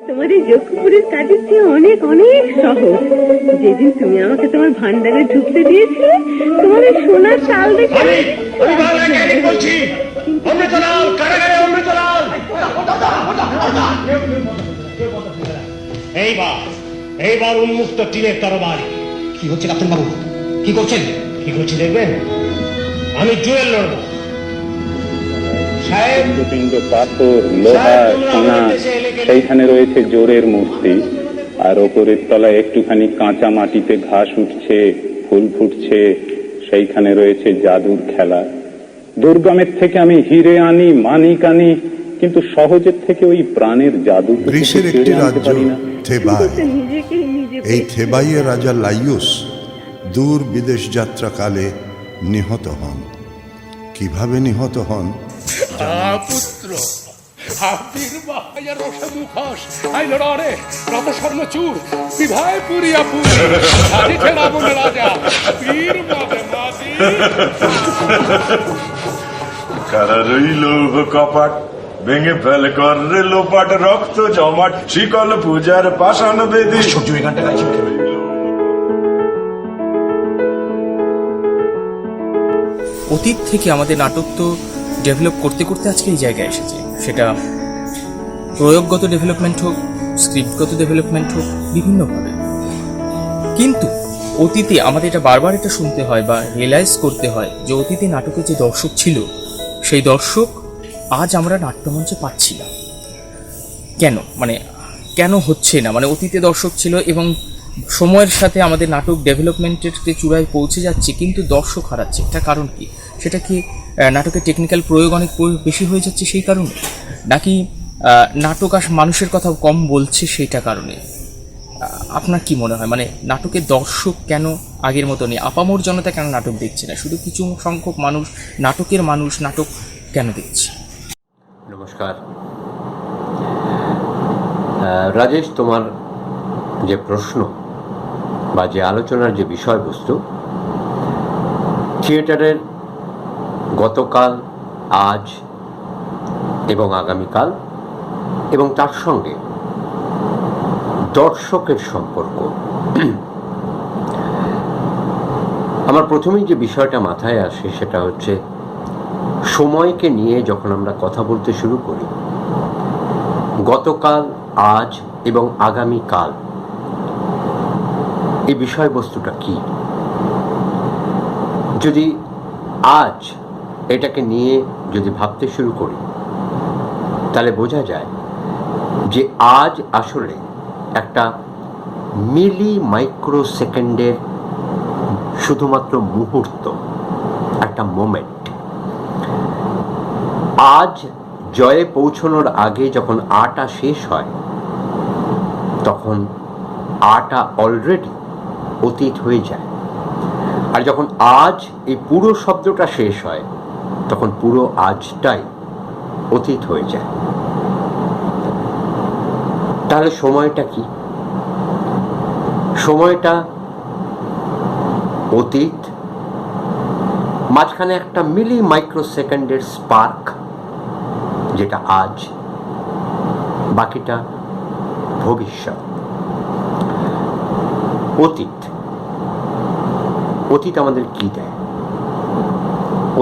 তোমার এই যজ্ঞপুরের কাজের চেয়ে অনেক অনেক সহজ। যেদিন তুমি আমাকে তোমার ভান্ডারে ঢুকতে দিয়েছিলে, তোমার এই সোনার চাল দেখে এইবার উন্মুক্ত টিনের তরবারি। কি হচ্ছে ক্যাপ্টেন বাবু? কি করছেন? কি করছি দেখবেন? আমি জুয়েল লড়ব। পিণ্ড পাথর, লোহা, সোনা, সেইখানে রয়েছে জোরের মূর্তি, আর ওপরের তলায় একটুখানি কাঁচা মাটিতে ঘাস উঠছে, ফুল ফুটছে, সেইখানে রয়েছে জাদুর খেলা। দুর্গমের থেকে আমি হিরে আনি, মানিক আনি, কিন্তু সহজের থেকে ওই প্রাণের জাদু গ্রীসের একটি রাজ্য থেবাই। এই থেবাইয়ের রাজা লাইয়ুস দূর বিদেশ যাত্রাকালে নিহত হন। কিভাবে নিহত হন? পুত্র হাতির বাহাইয়া রসে মুখোশ আইল রে রত স্বর্ণচূড় বিভায় পুরিয়া পুরি হাতি ঠেলা বলে রাজা বীর মাদে মাদি কারারই লৌহ কপাট ভেঙে ফেল করে লোপাট, রক্ত জমাট শিকল পূজার পাষাণ বেদি। সহ্য এই গানটা গাইছেন কেন? অতীত থেকে আমাদের নাটক তো ডেভেলপ করতে করতে আজকে এই জায়গায় এসেছে। সেটা প্রয়োগগত ডেভেলপমেন্ট হোক, স্ক্রিপ্টগত ডেভেলপমেন্ট হোক, বিভিন্নভাবে। কিন্তু অতীতে আমাদের এটা বারবার এটা শুনতে হয় বা রিয়েলাইজ করতে হয় যে অতীতে নাটকের যে দর্শক ছিল, সেই দর্শক আজ আমরা নাট্যমঞ্চে পাচ্ছি না। কেন হচ্ছে না? অতীতে দর্শক ছিল এবং সময়ের সাথে আমাদের নাটক ডেভেলপমেন্টের চূড়ায় পৌঁছে যাচ্ছে, কিন্তু দর্শক হারাচ্ছে। এটা কারণ কি? সেটা কি নাটকের টেকনিক্যাল প্রয়োগ অনেক বেশি হয়ে যাচ্ছে সেই কারণে, নাকি নাটক আর মানুষের কথা কম বলছে সেইটা কারণে? আপনার কি মনে হয়, নাটকের দর্শক কেন আগের মতো নেই? আপামর জনতা কেন নাটক দেখছে না? শুধু কিছু সংখ্যক মানুষ, নাটকের মানুষ নাটক কেন দেখছে? নমস্কার রাজেশ, তোমার যে প্রশ্ন বা যে আলোচনার যে বিষয়বস্তু, থিয়েটারের গতকাল, আজ এবং আগামীকাল এবং তার সঙ্গে দর্শকের সম্পর্ক। আমার প্রথমেই যে বিষয়টা মাথায় আসে সেটা হচ্ছে সময়কে নিয়ে যখন আমরা কথা বলতে শুরু করি, গতকাল, আজ এবং আগামীকাল, এই বিষয়বস্তুটা কি? যদি আজ এটাকে নিয়ে যদি ভাবতে শুরু করি, তাহলে বোঝা যায় যে আজ আসলে একটা মিলি মাইক্রো সেকেন্ডের শুধুমাত্র মুহূর্ত, একটা মোমেন্ট। আজ জয়ে পৌঁছানোর আগে যখন আটা শেষ হয়, তখন আটা অলরেডি অতীত হয়ে যায়। আর যখন আজ এই পুরো শব্দটা শেষ হয়, তখন পুরো আজটাই অতীত হয়ে যায়। তাহলে সময়টা কি? সময়টা অতীত, মাঝখানে একটা মিলি মাইক্রো সেকেন্ডের স্পার্ক যেটা আজ, বাকিটা ভবিষ্যৎ। অতীত অতীত আমাদের কি দেয়?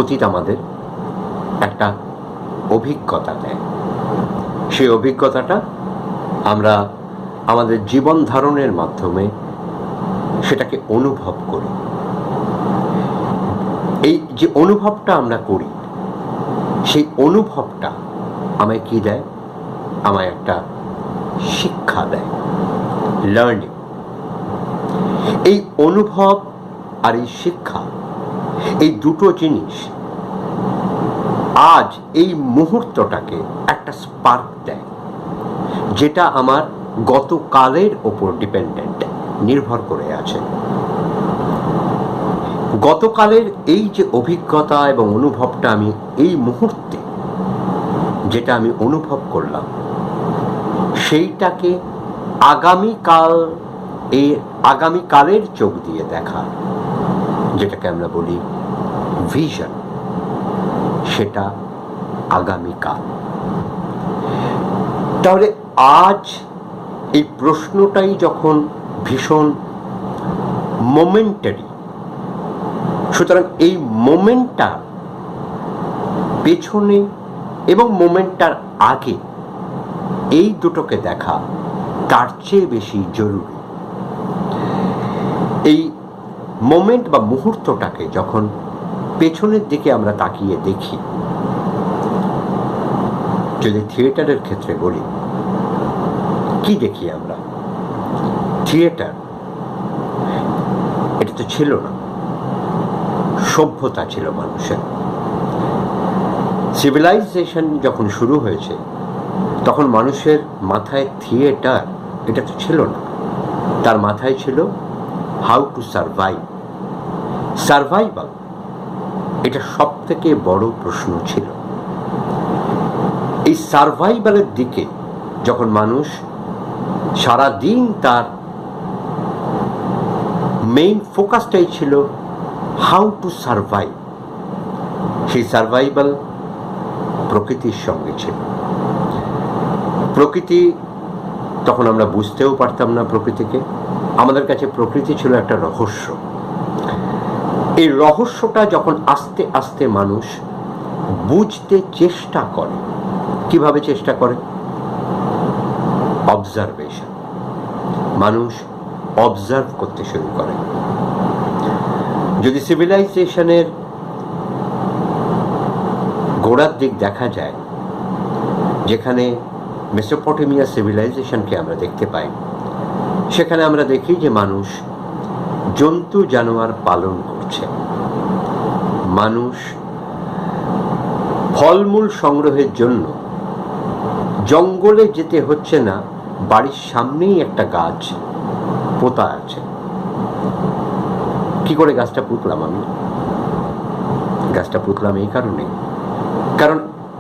অতীত আমাদের একটা অভিজ্ঞতা দেয়। সেই অভিজ্ঞতাটা আমরা আমাদের জীবন ধারণের মাধ্যমে সেটাকে অনুভব করি। এই যে অনুভবটা আমরা করি, সেই অনুভবটা আমায় কি দেয়? আমায় একটা শিক্ষা দেয়, লার্নিং। এই অনুভব আর এই শিক্ষা, এই দুটো জিনিস আজ এই মুহূর্তটাকে একটা স্পার্ক দেয়, যেটা আমার গতকালের ওপর ডিপেন্ডেন্ট, নির্ভর করে আছে। গতকালের এই যে অভিজ্ঞতা এবং অনুভবটা আমি এই মুহূর্তে যেটা আমি অনুভব করলাম, সেইটাকে আগামীকালের চোখ দিয়ে দেখা, যেটাকে আমরা বলি ভিশন, সেটা আগামীকাল। তাহলে আজ এই প্রশ্নটাই যখন ভীষণ মোমেন্টারি, সুতরাং এই মোমেন্টটা পেছনে এবং মোমেন্টটার আগে এই দুটোকে দেখা তার চেয়ে বেশি জরুরি। এই মোমেন্ট বা মুহূর্তটাকে যখন পেছনের দিকে আমরা তাকিয়ে দেখি, যদি থিয়েটারের ক্ষেত্রে বলি, কি দেখি আমরা? থিয়েটার এটা তো ছিল না, সভ্যতা ছিল মানুষের। সিভিলাইজেশন যখন শুরু হয়েছে তখন মানুষের মাথায় থিয়েটার এটা তো ছিল না, তার মাথায় ছিল হাউ টু সার্ভাইভ। সার্ভাইভাল এটা সব থেকে বড় প্রশ্ন ছিল। এই সার্ভাইভালের দিকে যখন মানুষ সারাদিন তার মেইন ফোকাসটাই ছিল হাউ টু সার্ভাইভ, সেই সার্ভাইভাল প্রকৃতির সঙ্গে ছিল। প্রকৃতি তখন আমরা বুঝতেও পারতাম না প্রকৃতিকে, আমাদের কাছে প্রকৃতি ছিল একটা রহস্য। এই রহস্যটা যখন আস্তে আস্তে মানুষ বুঝতে চেষ্টা করে, কিভাবে চেষ্টা করে? অবজারভেশন। মানুষ অবজার্ভ করতে শুরু করে। যদি সিভিলাইজেশনের গোড়ার দিক দেখা যায়, যেখানে মেসোপটেমিয়া সিভিলাইজেশনকে আমরা দেখতে পাই, সেখানে আমরা দেখি যে মানুষ জন্তু জানোয়ার পালন করছে। মানুষ ফলমূল সংগ্রহের জন্য জঙ্গলে যেতে হচ্ছে না, বাড়ির সামনেই একটা গাছ পোতা আছে। কি করে গাছটা পুতলাম আমি? গাছটা পুতলাম এই কারণে, কারণ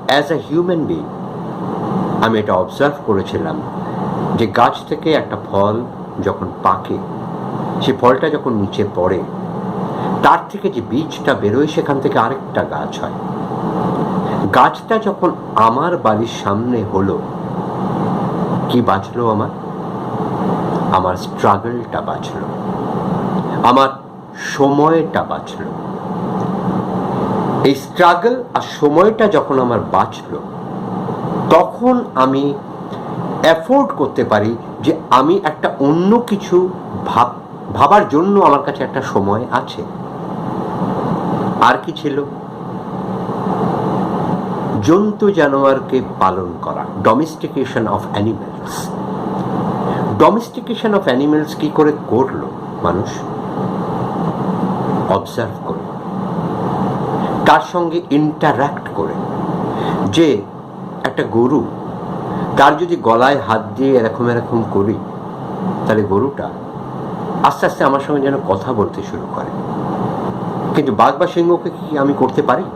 অ্যাজ এ হিউম্যান বিং আমি এটা অবজার্ভ করেছিলাম যে গাছ থেকে একটা ফল যখন পাকে, সে ফলটা যখন নিচে পড়ে, তার থেকে যে বীজটা বেরোয় সেখান থেকে আরেকটা গাছ হয়। গাছটা যখন আমার বাড়ির সামনে হলো, কি বাঁচলো? আমার স্ট্রাগলটা বাঁচলো, আমার সময়টা বাঁচলো। এই স্ট্রাগল আর সময়টা যখন আমার বাঁচলো, তখন আমি অ্যাফোর্ড করতে পারি যে আমি একটা অন্য কিছু ভাবার জন্য আমার কাছে একটা সময় আছে। আর কি ছিল? জন্তু জানোয়ারকে পালন করা, ডোমেস্টিকেশন অফ অ্যানিমেলস। ডোমেস্টিকেশন অফ অ্যানিমেলস কি করে করলো মানুষ? অবজার্ভ করে, তার সঙ্গে ইন্টারঅ্যাক্ট করে। যে একটা গরু, তার যদি গলায় হাত দিয়ে এরকম এরকম করি, তাহলে গরুটা আস্তে আস্তে আমার সঙ্গে যেন কথা বলতে শুরু করে। কিন্তু বাঘ বা সিংহকে কি আমি করতে পারি?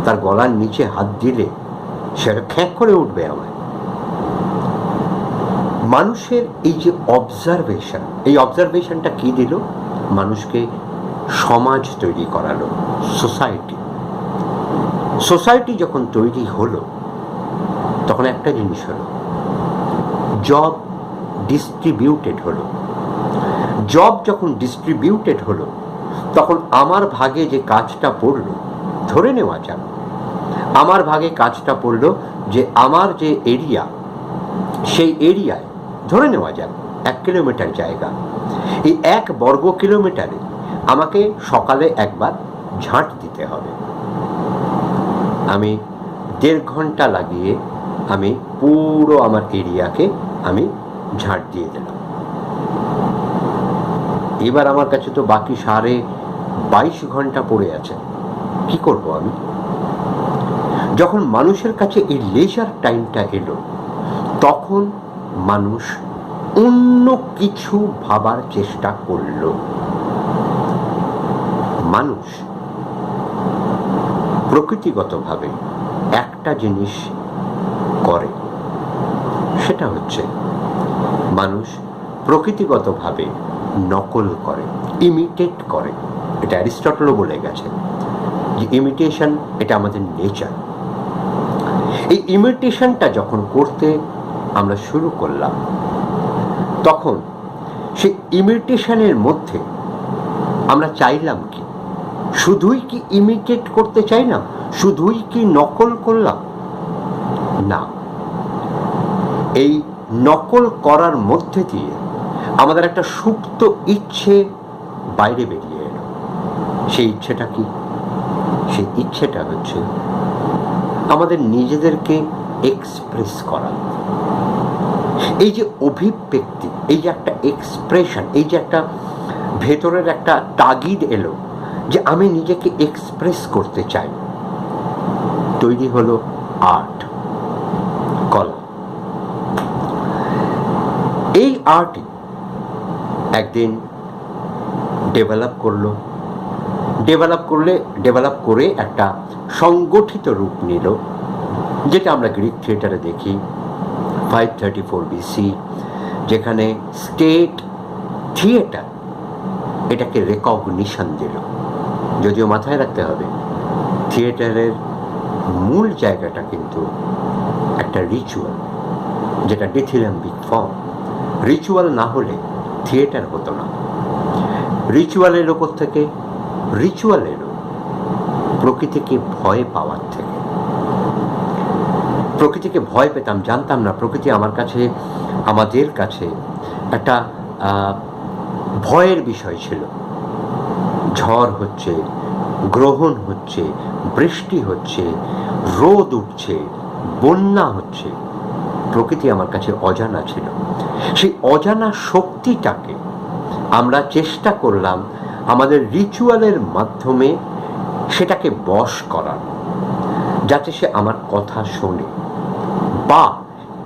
তার গলার নিচে হাত দিলে সেটা খ্যাঁক করে উঠবে আমায়। মানুষের এই যে অবজারভেশন, এই অবজারভেশনটা কি দিল? মানুষকে সমাজ তৈরি করালো, সোসাইটি। সোসাইটি যখন তৈরি হলো, তখন একটা জিনিস হলো, জব ডিস্ট্রিবিউটেড হলো। জব যখন ডিস্ট্রিবিউটেড হলো, তখন আমার ভাগে যে কাজটা পড়লো, ধরে নেওয়া যাক আমার ভাগে কাজটা পড়লো যে আমার যে এরিয়া, সেই এরিয়ায় ধরে নেওয়া যাক 1 কিলোমিটার জায়গা। এই 1 বর্গ কিলোমিটারে আমাকে সকালে একবার ঝাঁট দিতে হবে। আমি 1.5 ঘন্টা লাগিয়ে আমি পুরো আমার এরিয়াকে আমি ঝাঁট দিয়ে দিলাম। এবার আমার কাছে তো বাকি 22.5 ঘন্টা পড়ে আছে। কি করব আমি? যখন মানুষের কাছে এই লেজার টাইমটা এলো, তখন মানুষ অন্য কিছু ভাবার চেষ্টা করল। মানুষ প্রকৃতিগতভাবে একটা জিনিস করে, সেটা হচ্ছে মানুষ প্রকৃতিগতভাবে নকল করে, ইমিটেট করে। এটা অ্যারিস্টটলও বলে গেছে যে ইমিটেশন এটা আমাদের নেচার। এই ইমিটেশনটা যখন করতে আমরা শুরু করলাম, তখন সে ইমিটেশনের মধ্যে আমরা চাইলাম কি? শুধুই কি ইমিটেট করতে চাইলাম? শুধুই কি নকল করলাম? না, এই নকল করার মধ্যে দিয়ে আমাদের একটা সুপ্ত ইচ্ছে বাইরে বেরিয়ে এলো। সেই ইচ্ছেটা কি? সেই ইচ্ছেটা হচ্ছে আমাদের নিজেদেরকে এক্সপ্রেস করা। এই যে অভিব্যক্তি, এই যে একটা এক্সপ্রেশন, এই যে একটা ভেতরের একটা তাগিদ এলো যে আমি নিজেকে এক্সপ্রেস করতে চাই, তৈরি হলো আর্ট, কলা। এই আর্টই একদিন ডেভেলপ করে একটা সংগঠিত রূপ নিল, যেটা আমরা গ্রিক থিয়েটারে দেখি 534 BC, যেখানে স্টেট থিয়েটার এটাকে রেকগনিশন দিল। যদিও মাথায় রাখতে হবে, থিয়েটারের মূল জায়গাটা কিন্তু একটা রিচুয়াল, যেটা ডিথিলাম্বিক ফর্ম। রিচুয়াল না হলে থিয়েটার হতো না। রিচুয়ালের ওপর থেকে, রিচুয়াল এলো প্রকৃতিকে ভয় পাওয়ার থেকে। প্রকৃতিকে ভয় পেতাম, জানতাম না প্রকৃতি আমাদের কাছে একটা ভয়ের বিষয় ছিল। ঝড় হচ্ছে, গ্রহণ হচ্ছে, বৃষ্টি হচ্ছে, রোদ উঠছে, বন্যা হচ্ছে, প্রকৃতি আমার কাছে অজানা ছিল। সেই অজানা শক্তিটাকে আমরা চেষ্টা করলাম আমাদের রিচুয়ালের মাধ্যমে সেটাকে বশ করার, যাতে সে আমার কথা শোনে, বা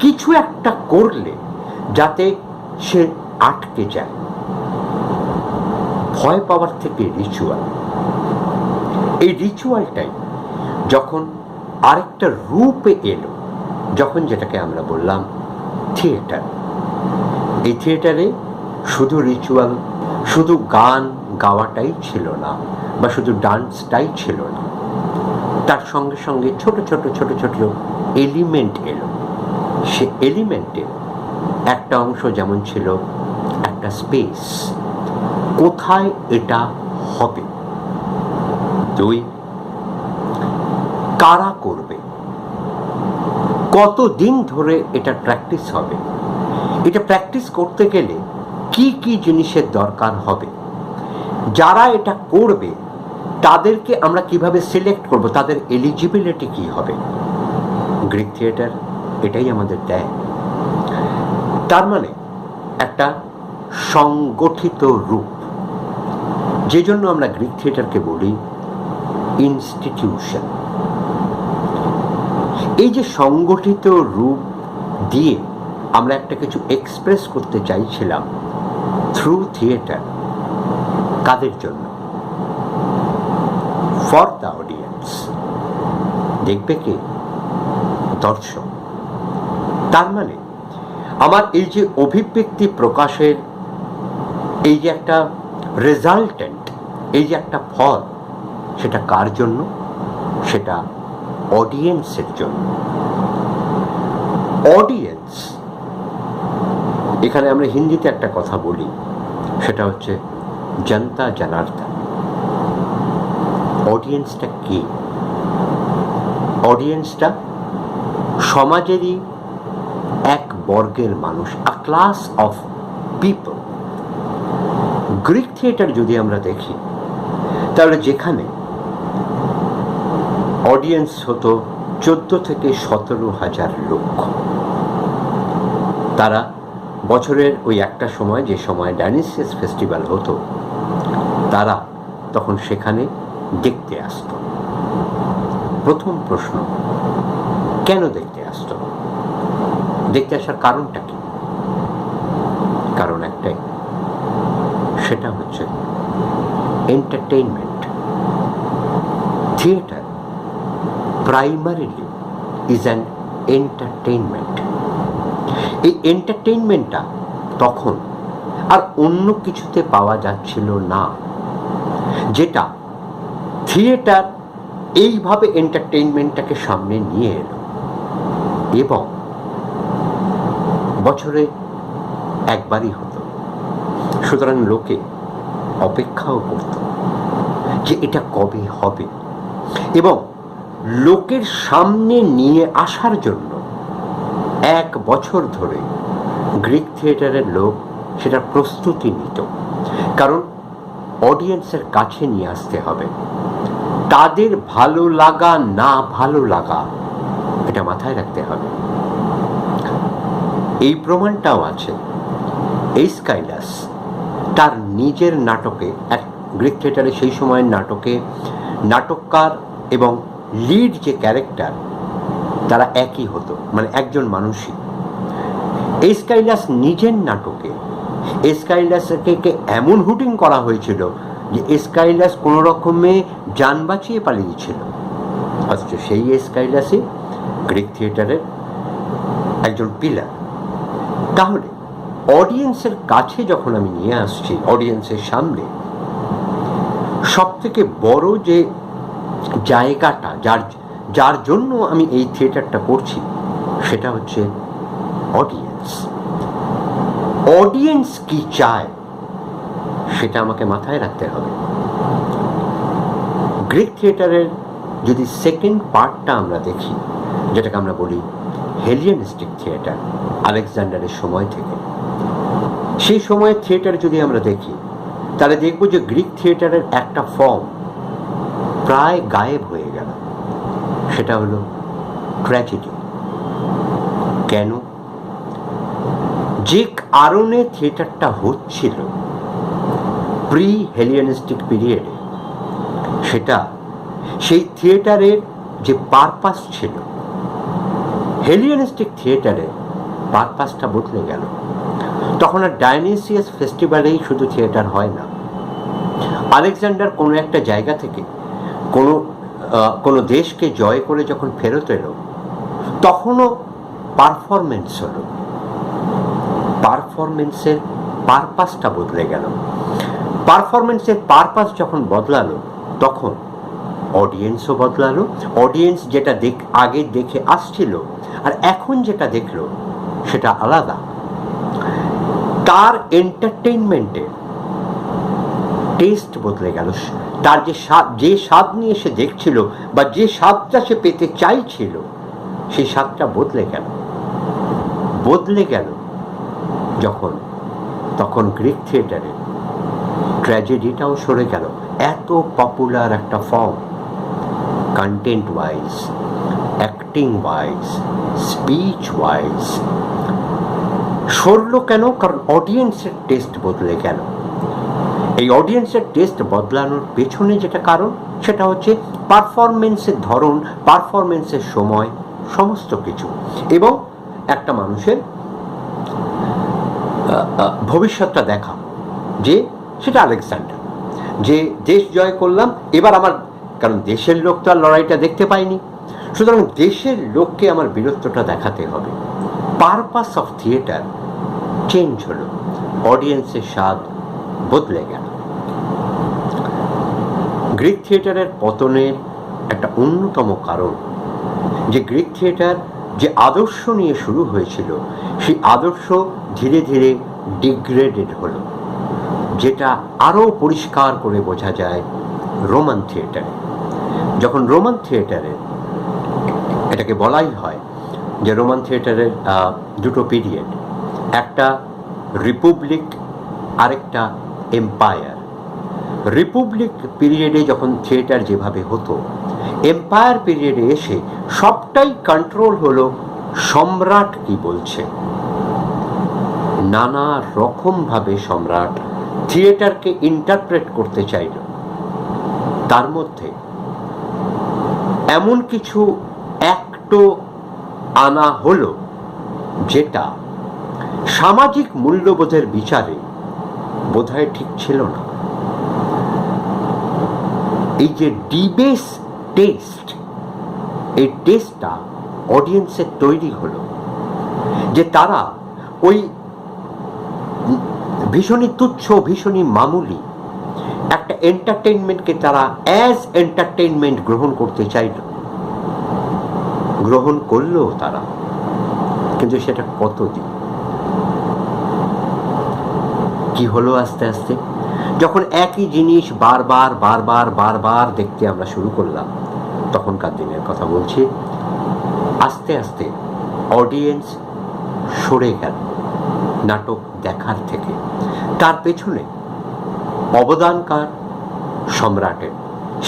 কিছু একটা করলে যাতে সে আটকে যায়। ভয় পাওয়ার থেকে রিচুয়াল, এই রিচুয়ালটাই যখন আরেকটা রূপে এলো, যখন যেটাকে আমরা বললাম থিয়েটার। এই থিয়েটারে শুধু রিচুয়াল, শুধু গান গাওয়াটাই ছিল না, বা শুধু ডান্সটাই ছিল না, তার সঙ্গে সঙ্গে ছোট ছোট ছোট ছোট এলিমেন্ট এলো। সে এলিমেন্টের একটা অংশ যেমন ছিল একটা স্পেস, কোথায় এটা হবে, দুই কারা করবে, কতদিন ধরে এটা প্র্যাকটিস হবে, এটা প্র্যাকটিস করতে গেলে কি কি জিনিসের দরকার হবে, যারা এটা করবে তাদেরকে আমরা কিভাবে সিলেক্ট করব, তাদের এলিজিবিলিটি কি হবে। গ্রিক থিয়েটার এটাই আমাদের দেয়। তার মানে একটা সংগঠিত রূপ, যে জন্য আমরা গ্রিক থিয়েটারকে বলি ইনস্টিটিউশন। এই যে সংগঠিত রূপ দিয়ে আমরা একটা কিছু এক্সপ্রেস করতে চাইছিলাম থ্রু থিয়েটার, কাদের জন্য? For the audience. দেখবে কে? দর্শক। তার মানে আমার এই যে অভিব্যক্তি প্রকাশের এই যে একটা রেজাল্টেন্ট, এই যে একটা ফল, সেটা কার জন্য? সেটা অডিয়েন্সের জন্য। অডিয়েন্স, এখানে আমরা হিন্দিতে একটা কথা বলি, সেটা হচ্ছে জনতা জনার্দন। অডিয়েন্সটা কি? অডিয়েন্সটা সমাজেরই এক বর্গের মানুষ, a class of people. Greek theatre যদি আমরা দেখি, তাহলে যেখানে অডিয়েন্স হতো 14 থেকে 17,000 লোক, তারা বছরের ওই একটা সময়, যে সময় ডায়নিসিয়াস ফেস্টিভ্যাল হতো, তারা তখন সেখানে দেখতে আসত। প্রথম প্রশ্ন, কেন দেখতে আসত? দেখতে আসার কারণটা কি? কারণ একটাই, সেটা হচ্ছে entertainment. Theatre primarily is an entertainment. এই এন্টারটেইনমেন্টটা তখন আর অন্য কিছুতে পাওয়া যাচ্ছিল না, যেটা থিয়েটার এইভাবে এন্টারটেইনমেন্টটাকে সামনে নিয়ে এলো। এবং বছরে একবারই হতো, সুতরাং লোকে অপেক্ষাও করত যে এটা কবে হবে, এবং লোকের সামনে নিয়ে আসার জন্য 1 বছর ধরে গ্রিক থিয়েটারের লোক সেটার প্রস্তুতি নিত, কারণ অডিয়েন্সের কাছে নিয়ে আসতে হবে। তাদের ভালো লাগা না ভালো লাগা এটা মাথায় রাখতে হবে। এই প্রমাণটাও আছে, এসকাইলাস তার নিজের নাটকে, এক গ্রিক থিয়েটারে সেই সময়ের নাটকে নাটককার এবং লিড যে ক্যারেক্টার তারা একই হতো, মানে একজন মানুষই। এসকাইলাস নিজের নাটকে এসকাইলাসকে এমন হুটিং করা হয়েছিল যে এসকাইলাস কোনো রকমে যান বাঁচিয়ে পালিয়েছিল, অথচ সেই এসকাইলাসই গ্রিক থিয়েটারের একজন পিলার। তাহলে অডিয়েন্সের কাছে যখন আমি নিয়ে আসছি, অডিয়েন্সের সামনে সব থেকে বড় যে জায়গাটা যার জন্য আমি এই থিয়েটারটা করছি সেটা হচ্ছে অডিয়েন্স। অডিয়েন্স কি চায় সেটা আমাকে মাথায় রাখতে হবে। গ্রিক থিয়েটারের যদি সেকেন্ড পার্টটা আমরা দেখি, যেটাকে আমরা বলি হেলিয়ানিস্টিক থিয়েটার, আলেকজান্ডারের সময় থেকে, সেই সময়ের থিয়েটার যদি আমরা দেখি তাহলে দেখব যে গ্রিক থিয়েটারের একটা ফর্ম প্রায় গায়েব হয়ে গেল, সেটা হলো ট্র্যাজেডি। কেন? যে কারণে থিয়েটারটা হচ্ছিল প্রি হেলিয়ানিস্টিক পিরিয়ডে, সেটা সেই থিয়েটারের যে পারপাস ছিল, হেলিয়ানিস্টিক থিয়েটারের পারপাসটা বদলে গেল। তখন আর ডায়নিসিয়াস ফেস্টিভ্যালেই শুধু থিয়েটার হয় না, আলেকজান্ডার কোনো একটা জায়গা থেকে কোনো দেশকে জয় করে যখন ফেরত এলো তখনও পারফরমেন্স হলো, পারফরমেন্সের পারপাসটা বদলে গেল। পারফরমেন্সের পারপাস যখন বদলালো তখন অডিয়েন্সও বদলালো। অডিয়েন্স যেটা আগে দেখে আসছিল আর এখন যেটা দেখলো সেটা আলাদা। তার এন্টারটেইনমেন্টের টেস্ট বদলে গেল, তার যে স্বাদ নিয়ে সে দেখছিল বা যে স্বাদটা সে পেতে চাইছিল সেই স্বাদটা বদলে গেল তখন গ্রিক থিয়েটারে ট্র্যাজেডিটাও সরে গেল। এত পপুলার একটা form, content wise, acting wise, speech wise সরল কেন? কারণ অডিয়েন্সের টেস্ট বদলে গেল। এই অডিয়েন্সের টেস্ট বদলানোর পেছনে যেটা কারণ সেটা হচ্ছে পারফরমেন্সের ধরন, পারফরমেন্সের সময়, সমস্ত কিছু, এবং একটা মানুষের ভবিষ্যৎটা দেখা, যে সেটা আলেকজান্ডার, যে দেশ জয় করলাম এবার আমার, কারণ দেশের লোক তো আর লড়াইটা দেখতে পায়নি, সুতরাং দেশের লোককে আমার বীরত্বটা দেখাতে হবে। পারপাস অফ থিয়েটার চেঞ্জ হলো, অডিয়েন্সের স্বাদ বদলে গেল। গ্রিক থিয়েটারের পতনের একটা অন্যতম কারণ যে গ্রিক থিয়েটার যে আদর্শ নিয়ে শুরু হয়েছিল সেই আদর্শ ধীরে ধীরে ডিগ্রেডেড হলো, যেটা আরও পরিষ্কার করে বোঝা যায় রোমান থিয়েটারে। যখন রোমান থিয়েটারে, এটাকে বলাই হয় যে রোমান থিয়েটারের দুটো পিরিয়ড, একটা রিপাবলিক আরেকটা এম্পায়ার। রিপাবলিক পিরিয়ডে যখন থিয়েটার যেভাবে হতো, এম্পায়ার পিরিয়ডে এসে সবটাই কন্ট্রোল হলো সম্রাট কি বলছে। নানা রকমভাবে সম্রাট থিয়েটারকে ইন্টারপ্রেট করতে চাইল। তার মধ্যে এমন কিছু অ্যাক্টও আনা হলো যেটা সামাজিক মূল্যবোধের বিচারে বোধহয় ঠিক ছিল না। এই যে ডিবেস টেস্ট, এই টেস্টটা অডিয়েন্সের তৈরি হলো, যে তারা ওই ভীষণই তুচ্ছ, ভীষণই মামুলি একটা এন্টারটেইনমেন্টকে তারা অ্যাজ এন্টারটেইনমেন্ট গ্রহণ করতে চাইল, গ্রহণ করলো তারা, কিন্তু সেটা কতদিন। কি হলো আস্তে আস্তে? যখন একই জিনিস বারবার বারবার বারবার দেখতে আমরা শুরু করলাম, তখনকার দিনের কথা বলছি, আস্তে আস্তে অডিয়েন্স সরে গেল নাটক দেখার থেকে। তার পেছনে অবদানকার সম্রাটের।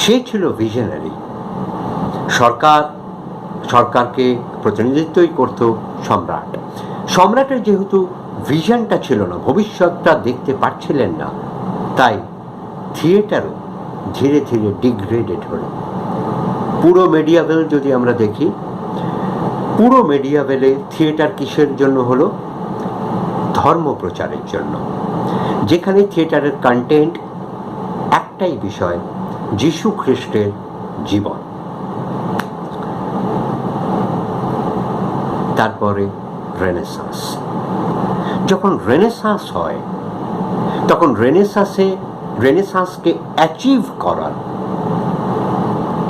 সে ছিল ভিশনারি। সরকারকে প্রতিনিধিত্বই করত সম্রাট। সম্রাটের যেহেতু ভিশনটা ছিল না, ভবিষ্যৎটা দেখতে পারছিলেন না, তাই থিয়েটারও ধীরে ধীরে ডিগ্রেডেড হল। পুরো মেডিয়াভেল যদি আমরা দেখি, পুরো মেডিয়াভেলে থিয়েটার কিসের জন্য হলো? ধর্ম প্রচারের জন্য। যেখানে থিয়েটারের কন্টেন্ট একটাই বিষয়, যীশু খ্রিস্টের জীবন। তারপরে রেনেসাঁস। যখন রেনেসাঁস হয়, তখন রেনেসাঁসকে অ্যাচিভ করার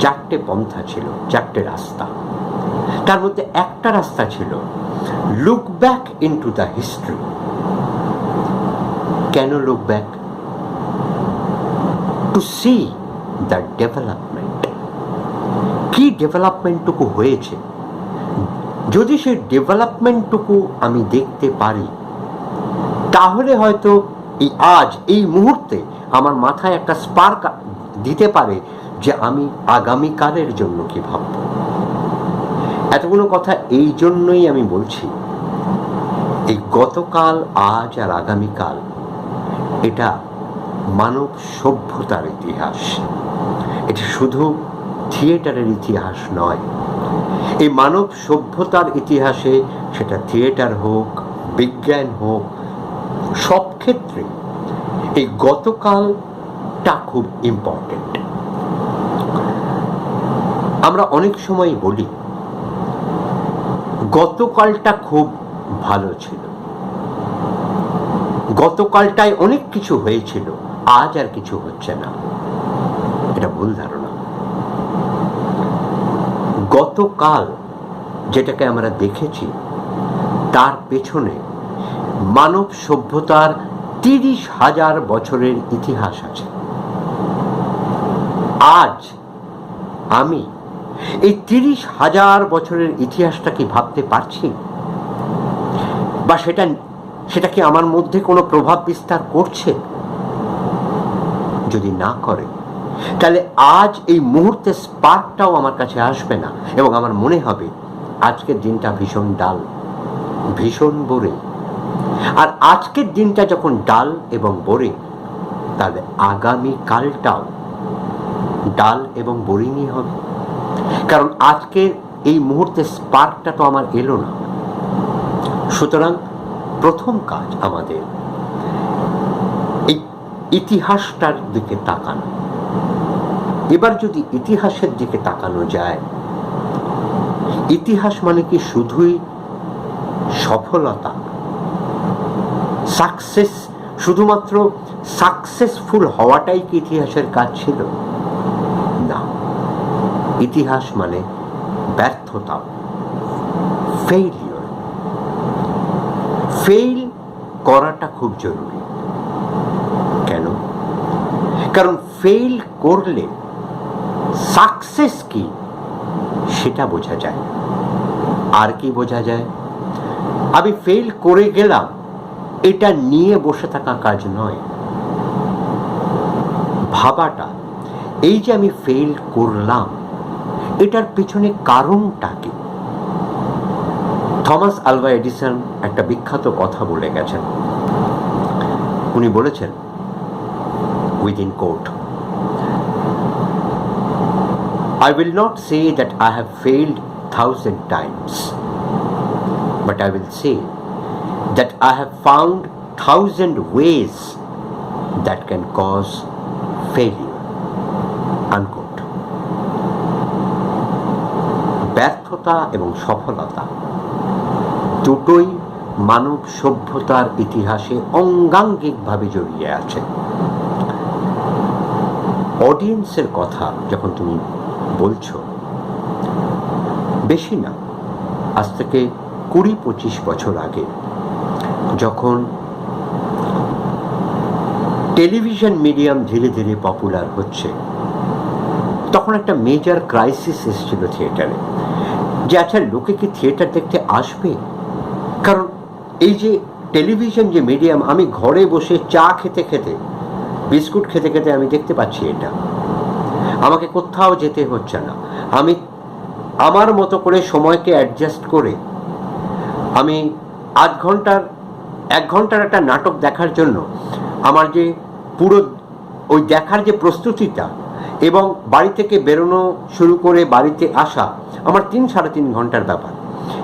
চারটে পন্থা ছিল, চারটে রাস্তা। তার মধ্যে একটা রাস্তা ছিল look back into the history. কেন look back? To see the development. কি ডেভেলপমেন্টটুকু হয়েছে, যদি সেই ডেভেলপমেন্টটুকু আমি দেখতে পারি, তাহলে হয়তো এই মুহূর্তে আমার মাথায় একটা স্পার্ক দিতে পারে যে আমি আগামীকালের জন্য কি ভাবব। এতগুলো কথা এই জন্যই আমি বলছি, এই গতকাল, আজ আর আগামীকাল, এটা মানব সভ্যতার ইতিহাস। এটা শুধু থিয়েটারের ইতিহাস নয়। এই মানব সভ্যতার ইতিহাসে, সেটা থিয়েটার হোক, বিজ্ঞান হোক, সব ক্ষেত্রে এই গতকালটা খুব ইম্পর্টেন্ট। আমরা অনেক সময় বলি গতকালটা খুব ভালো ছিল, গতকালটায় অনেক কিছু হয়েছিল, আজ আর কিছু হচ্ছে না। এটা ভুল ধারণা। গতকাল যেটাকে আমরা দেখেছি, তার পেছনে মানব সভ্যতার 30,000 বছরের ইতিহাস আছে। আজ আমি এই 30,000 বছরের ইতিহাসটা কি ভাবতে পারছি? বা সেটা কি আমার মধ্যে কোনো প্রভাব বিস্তার করছে? যদি না করে, তাহলে আজ এই মুহূর্তে স্পার্কটাও আমার কাছে আসবে না, এবং আমার মনে হবে আজকের দিনটা ভীষণ ডাল, ভীষণ বোরে। আর আজকের দিনটা যখন ডাল এবং বোরে, তাহলে আগামী কালটাও ডাল এবং বোরিংই হবে। কারণ আজকের এই মুহূর্তে স্পার্কটা তো আমার এলো না। সুতরাং প্রথম কাজ আমাদের এই ইতিহাসটার দিকে তাকানো। এবার যদি ইতিহাসের দিকে তাকানো যায়, ইতিহাস মানে কি শুধুই সফলতা, সাকসেস? শুধুমাত্র সাকসেসফুল হওয়াটাই কি ইতিহাসের কাজ ছিল? না। ইতিহাস মানে ব্যর্থতা, ফেইলিওর। ফেইল করাটা খুব জরুরি। কেন? কারণ ফেইল করলে সাকসেস কি সেটা বোঝা যায়। আর কি বোঝা যায়? আমি ফেইল করে গেলাম, এটা নিয়ে বসে থাকা কাজ নয়। ভাবাটা, এই যে আমি ফেইল করলাম, এটার পেছনে কারণটা কি? থমাস আলভা এডিসন একটা বিখ্যাত কথা বলে গেছেন। উনি বলেছেন, within quote, I will not say that I have failed 1,000 times, but I will say that I have found 1,000 ways that can cause failure. Unquote. ব্যর্থতা এবং সফলতা দুটোই মানব সভ্যতার ইতিহাসে অঙ্গাঙ্গিকভাবে জড়িয়ে আছে। অডিয়েন্সের কথা যখন তুমি বলছো, বেশি না, আজ থেকে 20-25 বছর আগে যখন টেলিভিশন মিডিয়াম ধীরে ধীরে পপুলার হচ্ছে, তখন একটা মেজর ক্রাইসিস এসেছিল থিয়েটারে, যে আচ্ছা লোকে কি থিয়েটার দেখতে আসবে? কারণ এই যে টেলিভিশন যে মিডিয়াম, আমি ঘরে বসে চা খেতে খেতে, বিস্কুট খেতে খেতে আমি দেখতে পাচ্ছি এটা, আমাকে কোথাও যেতে হচ্ছে না, আমি আমার মতো করে সময়কে অ্যাডজাস্ট করে আমি এক ঘন্টার একটা নাটক দেখার জন্য আমার যে পুরো ওই দেখার যে প্রস্তুতিটা এবং বাড়ি থেকে বেরোনো শুরু করে বাড়িতে আসা আমার 3-3.5 ঘন্টার ব্যাপার,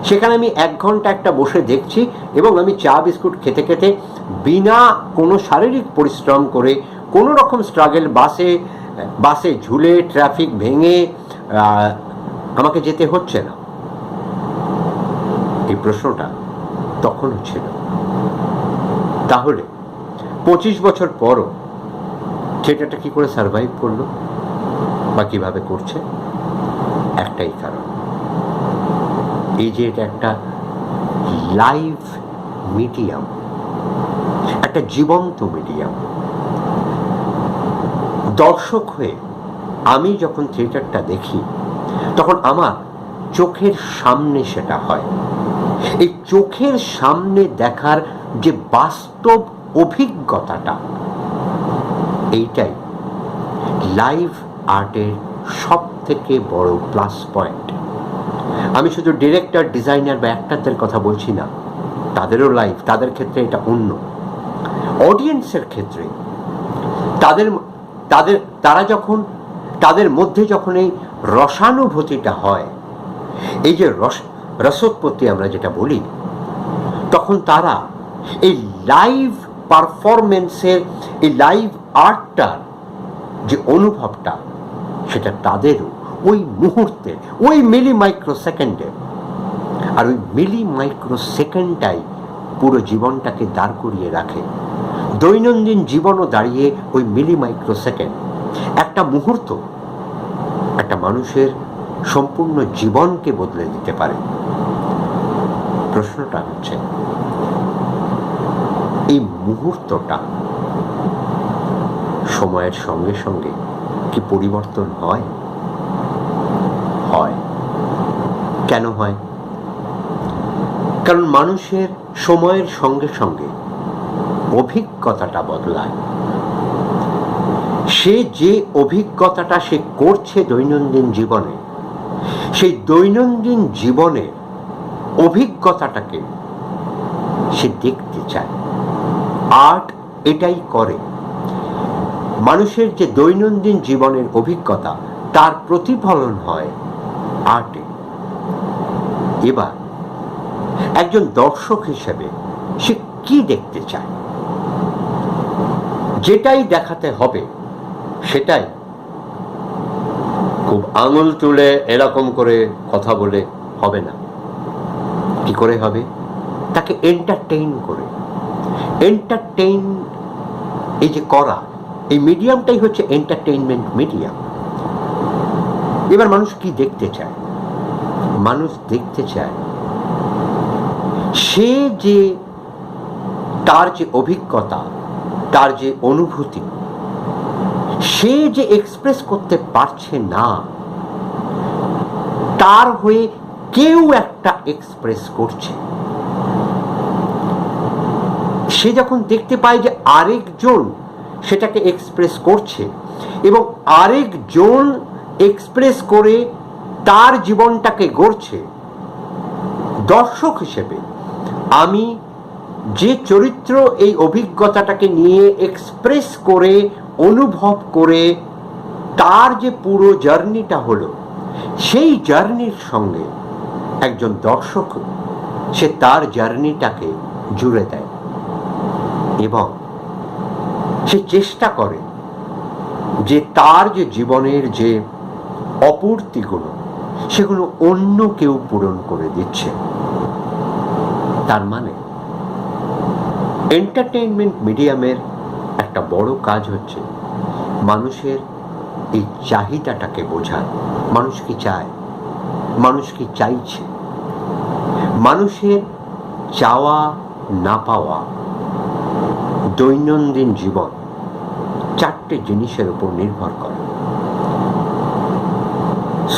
সেখানে আমি 1 ঘন্টা একটা বসে দেখছি এবং আমি চা বিস্কুট খেতে খেতে বিনা কোনো শারীরিক পরিশ্রম করে, কোনো রকম স্ট্রাগল, বাসে ঝুলে ট্রাফিক ভেঙে আমাকে যেতে হচ্ছে না। এই প্রশ্নটা তখনও ছিল। তাহলে 25 বছর পরও থিয়েটারটা কি করে সার্ভাইভ করলো বা কিভাবে করছে? একটাই কারণ, এই যে এটা একটা লাইভ মিডিয়াম, একটা জীবন্ত মিডিয়াম। দর্শক হয়ে আমি যখন থিয়েটারটা দেখি তখন আমার চোখের সামনে সেটা হয়। এই চোখের সামনে দেখার যে বাস্তব অভিজ্ঞতাটা, এইটাই লাইভ আর্টের সব থেকে বড় প্লাস পয়েন্ট। আমি শুধু ডিরেক্টর, ডিজাইনার বা অ্যাক্টরদের কথা বলছি না, তাদেরও লাইভ, তাদের ক্ষেত্রে এটা অন্য। অডিয়েন্সের ক্ষেত্রে তাদের মধ্যে যখন এই রসানুভূতিটা হয়, এই যে রসোৎপত্তি আমরা যেটা বলি, তখন তারা এই লাইভ পারফরমেন্সের, এই লাইভ আর্টটার যে অনুভবটা, সেটা তাদেরও ওই মুহূর্তে, ওই মিলি মাইক্রো সেকেন্ডে, আর ওই মিলি মাইক্রো সেকেন্ডটাই পুরো জীবনটাকে দাঁড় করিয়ে রাখে। দৈনন্দিন জীবনও দাঁড়িয়ে ওই মিলি মাইক্রো সেকেন্ড, একটা মুহূর্ত একটা মানুষের সম্পূর্ণ জীবনকে বদলে দিতে পারে। প্রশ্নটা হচ্ছে, এই মুহূর্তটা সময়ের সঙ্গে সঙ্গে কি পরিবর্তন হয়? হয়। কেন হয়? কারণ মানুষের সময়ের সঙ্গে সঙ্গে অভিজ্ঞতাটা বদলায়। সে যে অভিজ্ঞতাটা সে করছে দৈনন্দিন জীবনে, সেই দৈনন্দিন জীবনের অভিজ্ঞতাটাকে সে দেখতে চায়। আর্ট এটাই করে, মানুষের যে দৈনন্দিন জীবনের অভিজ্ঞতা, তার প্রতিফলন হয় আর্টে। এবার একজন দর্শক হিসেবে সে কি দেখতে চায়? যেটাই দেখাতে হবে সেটাই খুব আঙুল তুলে এরকম করে কথা বলে হবে না। কি করে হবে? তাকে এন্টারটেইন করে, এই যে করা, এই মিডিয়ামটাই হচ্ছে এন্টারটেইনমেন্ট মিডিয়াম। এবার মানুষ কি দেখতে চায়? মানুষ দেখতে চায় সে যে তার যে অভিজ্ঞতা, তার যে অনুভূতি, সে যে এক্সপ্রেস করতে পারছে না, তার হয়ে কেউ একটা এক্সপ্রেস করছে। সে যখন দেখতে পায় যে আরেকজন সেটাকে এক্সপ্রেস করছে এবং আরেকজন এক্সপ্রেস করে তার জীবনটাকে গড়ছে, দর্শক হিসেবে আমি যে চরিত্র এই অভিজ্ঞতাটাকে নিয়ে এক্সপ্রেস করে, অনুভব করে, তার যে পুরো জার্নিটা হলো, সেই জার্নির সঙ্গে একজন দর্শক সে তার জার্নিটাকে জুড়ে দেয় এবং সে চেষ্টা করে যে তার যে জীবনের যে অপূর্তিগুলো, সেগুলো অন্য কেউ পূরণ করে দিচ্ছে। তার মানে এন্টারটেইনমেন্ট মিডিয়ামের একটা বড় কাজ হচ্ছে মানুষের এই চাহিদাটাকে বোঝা। মানুষ কি চায়, মানুষ কি চাইছে, মানুষের চাওয়া না পাওয়া, দৈনন্দিন জীবন, চারটে জিনিসের উপর নির্ভর করে: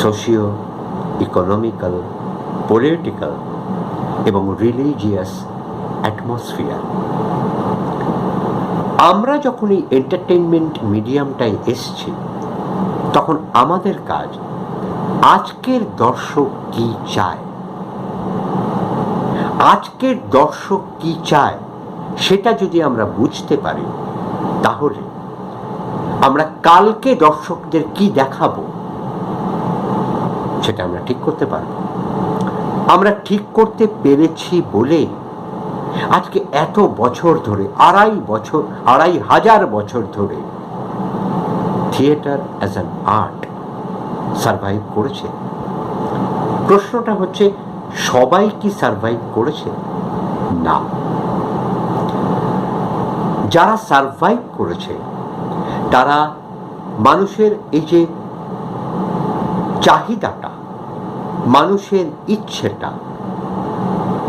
সোশিও ইকোনমিক্যাল, পলিটিক্যাল এবং রিলিজিয়াস অ্যাটমসফিয়ার। আমরা যখন এই এন্টারটেইনমেন্ট মিডিয়ামটায় এসছি, তখন আমাদের কাজ আজকের দর্শক কি চায়, আজকের দর্শক কি চায় সেটা যদি আমরা বুঝতে পারি, তাহলে আমরা কালকে দর্শকদের কি দেখাবো সেটা আমরা ঠিক করতে পারবো। আমরা ঠিক করতে পেরেছি বলে আজকে এত বছর ধরে, 2,500 বছর ধরে theatre as an art survive করেছে। প্রশ্নটা হচ্ছে, সবাই কি সারভাইভ করেছে? না। যারা সারভাইভ করেছে তারা মানুষের এই যে চাহিদাটা, মানুষের ইচ্ছেটা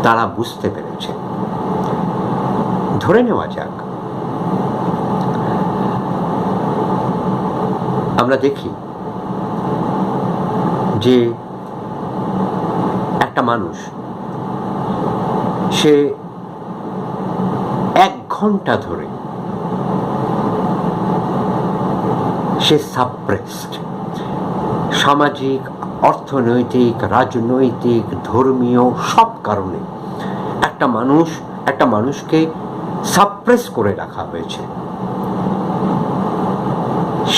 তারা বুঝতে পেরেছে। ধরে নেওয়া যাক, আমরা দেখি যে একটা মানুষ, সে 1 ঘন্টা ধরে সে সাপ্রেসড, সামাজিক, অর্থনৈতিক, রাজনৈতিক, ধর্মীয় সব কারণে একটা মানুষকে সাপ্রেস করে রাখা হয়েছে।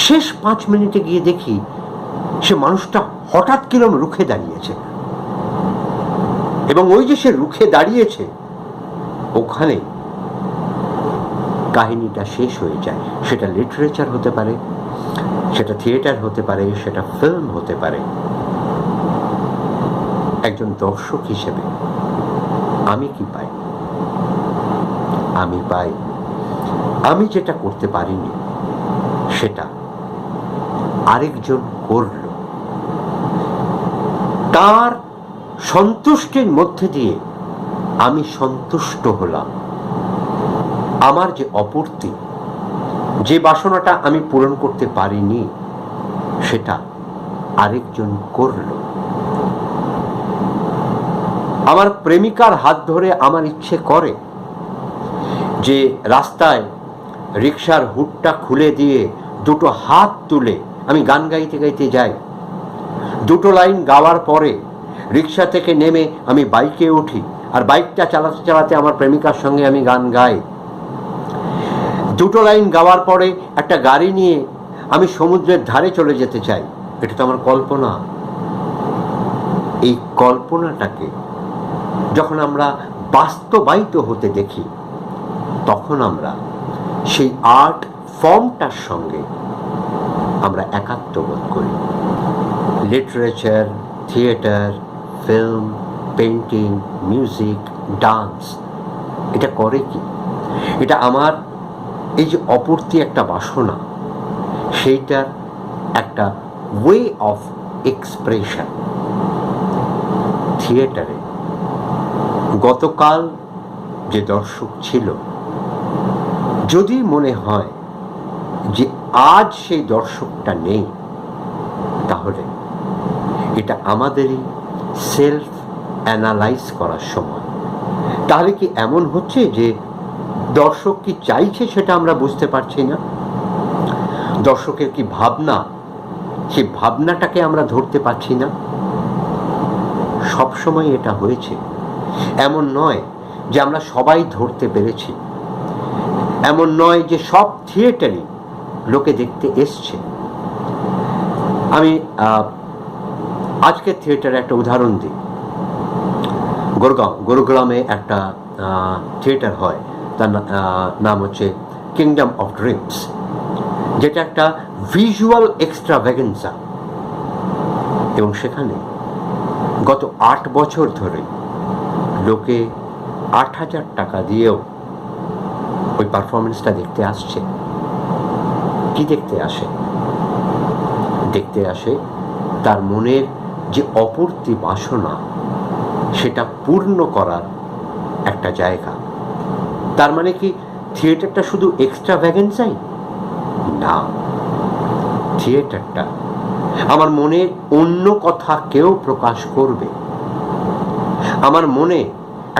শেষ 5 মিনিটে গিয়ে দেখি সে মানুষটা হঠাৎ কিরম রুখে দাঁড়িয়েছে, এবং ওই যে সে রুখে দাঁড়িয়েছে, ওখানে কাহিনীটা শেষ হয়ে যায়। সেটা লিটারেচার হতে পারে, সেটা থিয়েটার হতে পারে, সেটা ফিল্ম হতে পারে। একজন দর্শক হিসেবে আমি কি পাই? আমি যেটা করতে পারিনি সেটা আরেকজন করল। তার সন্তুষ্টির মধ্যে দিয়ে আমি সন্তুষ্ট হলাম। আমার যে অপূর্তি, যে বাসনাটা আমি পূরণ করতে পারিনি, সেটা আরেকজন করল। আমার প্রেমিকার হাত ধরে আমার ইচ্ছে করে যে রাস্তায় রিকশার হুডটা খুলে দিয়ে 2টো হাত তুলে আমি গান গাইতে গাইতে যাই। 2টো লাইন গাওয়ার পরে রিকশা থেকে নেমে আমি বাইকে উঠি, আর বাইকটা চালাতে চালাতে আমার প্রেমিকার সঙ্গে আমি গান গাই। 2টো লাইন গাওয়ার পরে একটা গাড়ি নিয়ে আমি সমুদ্রের ধারে চলে যেতে চাই। এটা তো আমার কল্পনা। এই কল্পনাটাকে যখন আমরা বাস্তবায়িত হতে দেখি, তখন আমরা সেই আর্ট ফর্মটার সঙ্গে আমরা একাত্ম বোধ করি। Literature, theatre, film, painting, music, dance, এটা করে কি? এটা আমার এই যে অপূর্তি একটা বাসনা, সেইটার একটা ওয়ে অফ এক্সপ্রেশন। থিয়েটারে গতকাল যে দর্শক ছিল, যদি মনে হয় যে আজ সেই দর্শকটা নেই, তাহলে এটা আমাদেরই সেলফ অ্যানালাইজ করার সময়। তাহলে কি এমন হচ্ছে যে দর্শক কি চাইছে সেটা আমরা বুঝতে পারছি না? দর্শকের কি ভাবনা, সেই ভাবনাটাকে আমরা ধরতে পারছি না? সবসময় এটা হয়েছে। এমন নয় যে আমরা সবাই ধরতে পেরেছি, এমন নয় যে সব থিয়েটারই লোকে দেখতে এসছে। আমি আজকের থিয়েটারে একটা উদাহরণ দিই। গুরুগ্রামে একটা থিয়েটার হয়, তার নাম হচ্ছে কিংডম অফ ড্রিমস, যেটা একটা ভিজুয়াল এক্সট্রাভ্যাগেন্সা। এবং সেখানে গত 8 বছর ধরে লোকে 8,000 টাকা দিয়েও ওই পারফরমেন্সটা দেখতে আসছে। কি দেখতে আসে? দেখতে আসে তার মনের যে অপূর্তি বাসনা, সেটা পূর্ণ করার একটা জায়গা। তার মানে কি থিয়েটারটা শুধু এক্সট্রাভ্যাগেন্সাই? না, থিয়েটারটা আমার মনে অন্য কথা কেউ প্রকাশ করবে। আমার মনে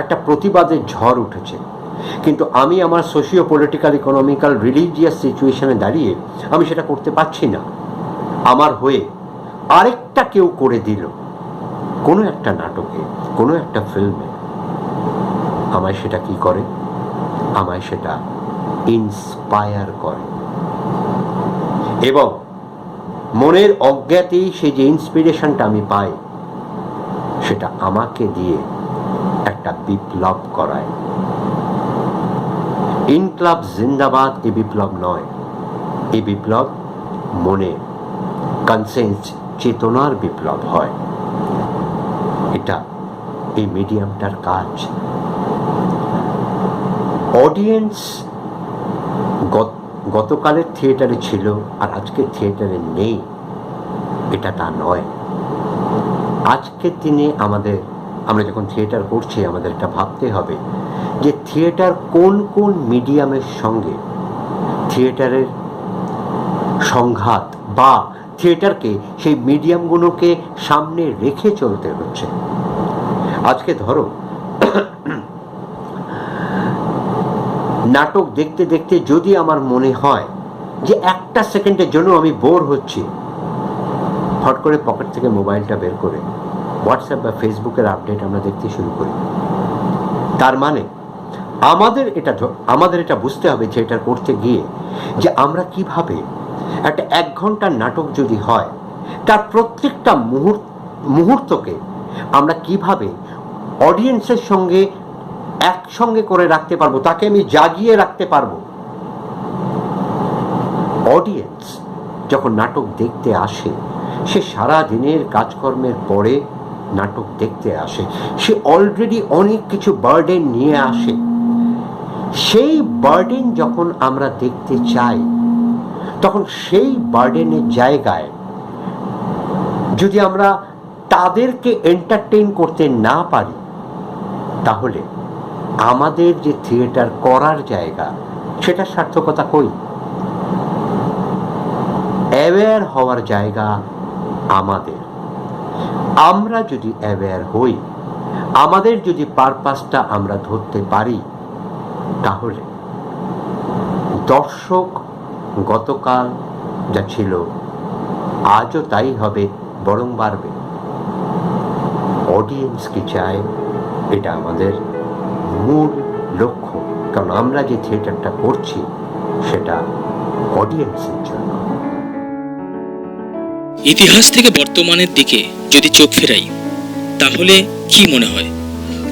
একটা প্রতিবাদের ঝড় উঠেছে, কিন্তু আমি আমার সোশিও পলিটিক্যাল, ইকোনমিক্যাল, রিলিজিয়াস সিচুয়েশনে দাঁড়িয়ে আমি সেটা করতে পারছি না। আমার হয়ে আরেকটা কেউ করে দিল কোনো একটা নাটকে, কোনো একটা ফিল্মে, আমায় সেটা কি করে? আমায় সেটা ইন্সপায়ার করে, এবং মনের অজ্ঞাতেই সেই যে ইন্সপিরেশনটা আমি পাই সেটা আমাকে দিয়ে একটা বিপ্লব করায়। ইনকলাব জিন্দাবাদ এই বিপ্লব নয়, এই বিপ্লব মনে কনসেন্স, চেতনার বিপ্লব হয়। এটা এই মিডিয়ামটার কাজ। অডিয়েন্স গতকালের থিয়েটারে ছিল আর আজকের থিয়েটারে নেই, এটা তা নয়। আজকের দিনে আমরা যখন থিয়েটার করছি, আমাদের এটা ভাবতে হবে যে থিয়েটার কোন কোন মিডিয়ামের সঙ্গে থিয়েটারের সংঘাত, বা থিয়েটারকে সেই মিডিয়ামগুলোকে সামনে রেখে চলতে হচ্ছে। আজকে ধরো নাটক দেখতে দেখতে যদি আমার মনে হয় যে একটা সেকেন্ডের জন্য আমি বোর হচ্ছি, হট করে পকেট থেকে মোবাইলটা বের করে হোয়াটসঅ্যাপ বা ফেসবুকের আপডেট আমরা দেখতে শুরু করি। তার মানে আমাদের এটা বুঝতে হবে থিয়েটার করতে গিয়ে যে আমরা কিভাবে একটা 1 ঘন্টার নাটক যদি হয়, তার প্রত্যেকটা মুহূর্তকে আমরা কিভাবে অডিয়েন্সের সঙ্গে একসঙ্গে করে রাখতে পারবো, তাকে আমি জাগিয়ে রাখতে পারবো। অডিয়েন্স যখন নাটক দেখতে আসে, সে সারা দিনের কাজকর্মের পরে নাটক দেখতে আসে, সে অলরেডি অনেক কিছু বার্ডেন নিয়ে আসে। সেই বার্ডেন যখন আমরা দেখতে চাই, তখন সেই বার্ডেনের জায়গায় যদি আমরা তাদেরকে এন্টারটেইন করতে না পারি, তাহলে আমাদের যে থিয়েটার করার জায়গা, সেটা সার্থকতা কই? অ্যাওয়্যার হওয়ার জায়গা আমাদের। আমরা যদি অ্যাওয়্যার হই, আমাদের যদি পারপাসটা আমরা ধরতে পারি, তাহলে দর্শক গতকাল যা ছিল আজও তাই হবে, বরং বাড়বে। অডিয়েন্স কি চায়, এটা আমাদের মূল লক্ষ্য, কারণ আমরা যে থিয়েটারটা করছি সেটা অডিয়েন্সের জন্য। ইতিহাস থেকে বর্তমানের দিকে যদি চোখ ফেরাই, তাহলে কি মনে হয়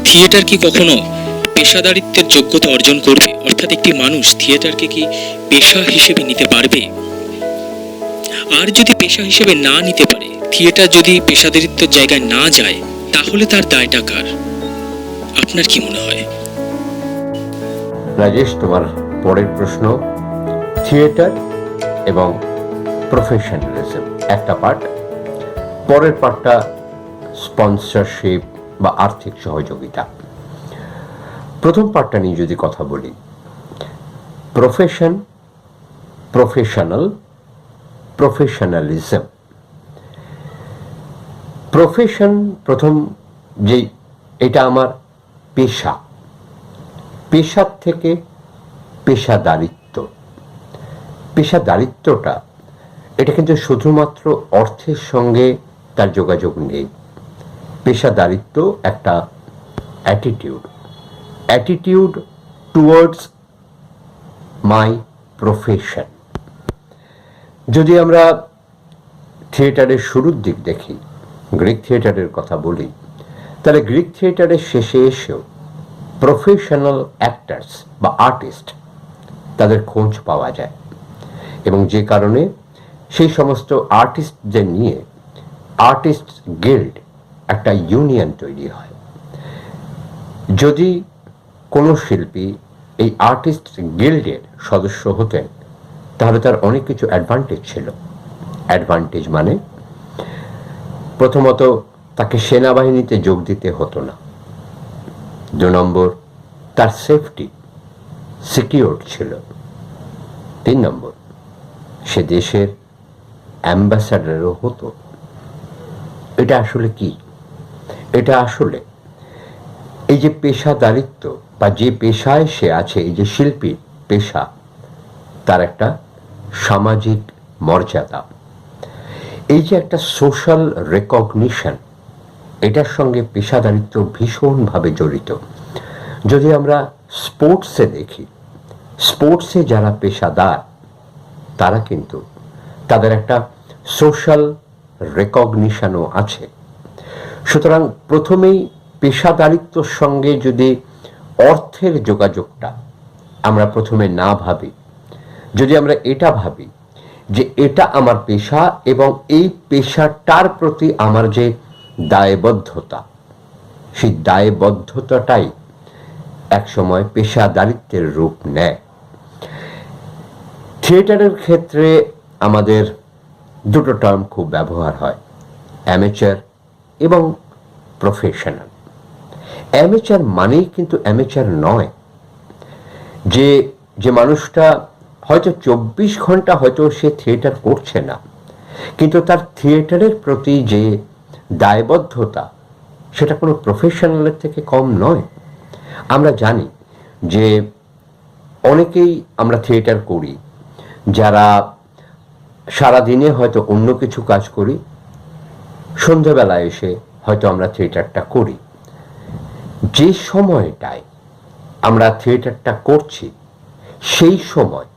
থিয়েটার কি কখনো পেশাদারিত্বের যোগ্যতা অর্জন করবে? অর্থাৎ একটি মানুষ থিয়েটারকে কি পেশা হিসেবে নিতে পারবে? আর যদি পেশা হিসেবে না নিতে পারে, থিয়েটার যদি পেশাদারিত্বের জায়গায় না যায়, তাহলে তার দায়টা কার? আপনার কি মনে হয়? রাজেশ, তোমার পরের প্রশ্ন, থিয়েটার এবং প্রফেশনালিজম একটা পার্ট, পরের পার্টটা স্পন্সরশিপ বা আর্থিক সহযোগিতা। প্রথম পার্টটা নিয়ে যদি কথা বলি, প্রফেশন, প্রফেশনাল, প্রফেশনালিজম। প্রফেশন, প্রথম যে এটা আমার পেশা, পেশার থেকে পেশাদারিত্ব। পেশাদারিত্বটা এটা কিন্তু শুধুমাত্র অর্থের সঙ্গে তার যোগাযোগ নেই। পেশাদারিত্ব একটা অ্যাটিটিউড টুয়ার্ডস মাই প্রফেশন। যদি আমরা থিয়েটারের শুরুর দিক দেখি, গ্রিক থিয়েটারের কথা বলি, তাহলে গ্রিক থিয়েটারের শেষে এসেও প্রফেশনাল অ্যাক্টার্স বা আর্টিস্ট, তাদের খোঁজ পাওয়া যায়, এবং যে কারণে সেই সমস্ত আর্টিস্টদের নিয়ে আর্টিস্ট গিল্ড, একটা ইউনিয়ন তৈরি হয়। যদি কোনো শিল্পী এই আর্টিস্ট গিল্ডের সদস্য হতেন, তাহলে তার অনেক কিছু অ্যাডভান্টেজ ছিল। অ্যাডভান্টেজ মানে প্রথমত তাকে সেনাবাহিনীতে যোগ দিতে হতো না। 2 নম্বর, তার সেফটি সিকিউর ছিল। 3 নম্বর, সে দেশের অ্যাম্বাসাডারও হতো। এটা আসলে কি? এটা আসলে এই যে পেশাদারিত্ব বা যে পেশায় সে আছে, এই যে শিল্পীর পেশা, তার একটা সামাজিক মর্যাদা, এই যে একটা সোশ্যাল রেকগনিশন, এটার সঙ্গে পেশাদারিত্ব ভীষণভাবে জড়িত। যদি আমরা স্পোর্টসে দেখি, স্পোর্টসে যারা পেশাদার তারা কিন্তু তাদের একটা সোশ্যাল রেকগনিশনও আছে। সুতরাং প্রথমেই পেশাদারিত্বর সঙ্গে যদি অর্থের যোগাযোগটা আমরা প্রথমে না ভাবি, যদি আমরা এটা ভাবি যে এটা আমার পেশা এবং এই পেশাটার প্রতি আমার যে দায়বদ্ধতা, সেই দায়বদ্ধতাটাই একসময় পেশাদারিত্বের রূপ নেয়। থিয়েটারের ক্ষেত্রে আমাদের দুটো টার্ম খুব ব্যবহার হয়, অ্যামেচার এবং প্রফেশনাল। অ্যামেচার মানেই কিন্তু অ্যামেচার নয় যে যে মানুষটা হয়তো 24 ঘন্টা হয়তো সে থিয়েটার করছে না, কিন্তু তার থিয়েটারের প্রতি যে দায়বদ্ধতা সেটা কোনো প্রফেশনালের থেকে কম নয়। আমরা জানি যে অনেকেই আমরা থিয়েটার করি যারা সারাদিনে হয়তো অন্য কিছু কাজ করি, সন্ধ্যাবেলায় এসে হয়তো আমরা থিয়েটারটা করি। যে সময়টায় আমরা থিয়েটারটা করছি সেই সময়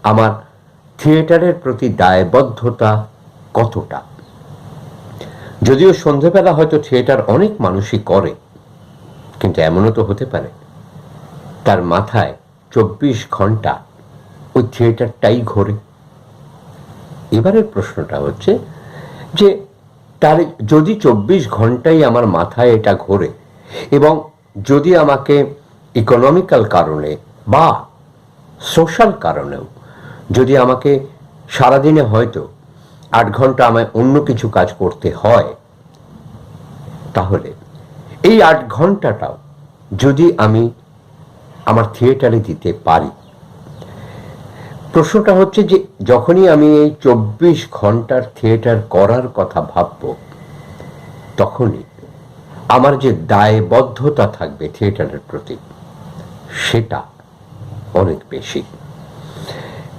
আমার থিয়েটারের প্রতি দায়বদ্ধতা কতটা। যদিও সন্ধ্যাবেলা হয়তো থিয়েটার অনেক মানুষই করে, কিন্তু এমনও তো হতে পারে তার মাথায় 24 ঘন্টা ওই থিয়েটারটাই ঘোরে। এবারের প্রশ্নটা হচ্ছে যে তার যদি 24 ঘন্টাই আমার মাথায় এটা ঘোরে এবং যদি আমাকে ইকোনমিক্যাল কারণে বা সোশ্যাল কারণেও যদি আমাকে সারাদিনে হয়তো 8 ঘন্টা আমায় অন্য কিছু কাজ করতে হয়, তাহলে এই 8 ঘন্টাটাও যদি আমি আমার থিয়েটারে দিতে পারি, প্রশ্নটা হচ্ছে যে যখনই আমি এই 24 ঘন্টার থিয়েটার করার কথা ভাবব, তখনই আমার যে দায়বদ্ধতা থাকবে থিয়েটারের প্রতি সেটা অনেক বেশি।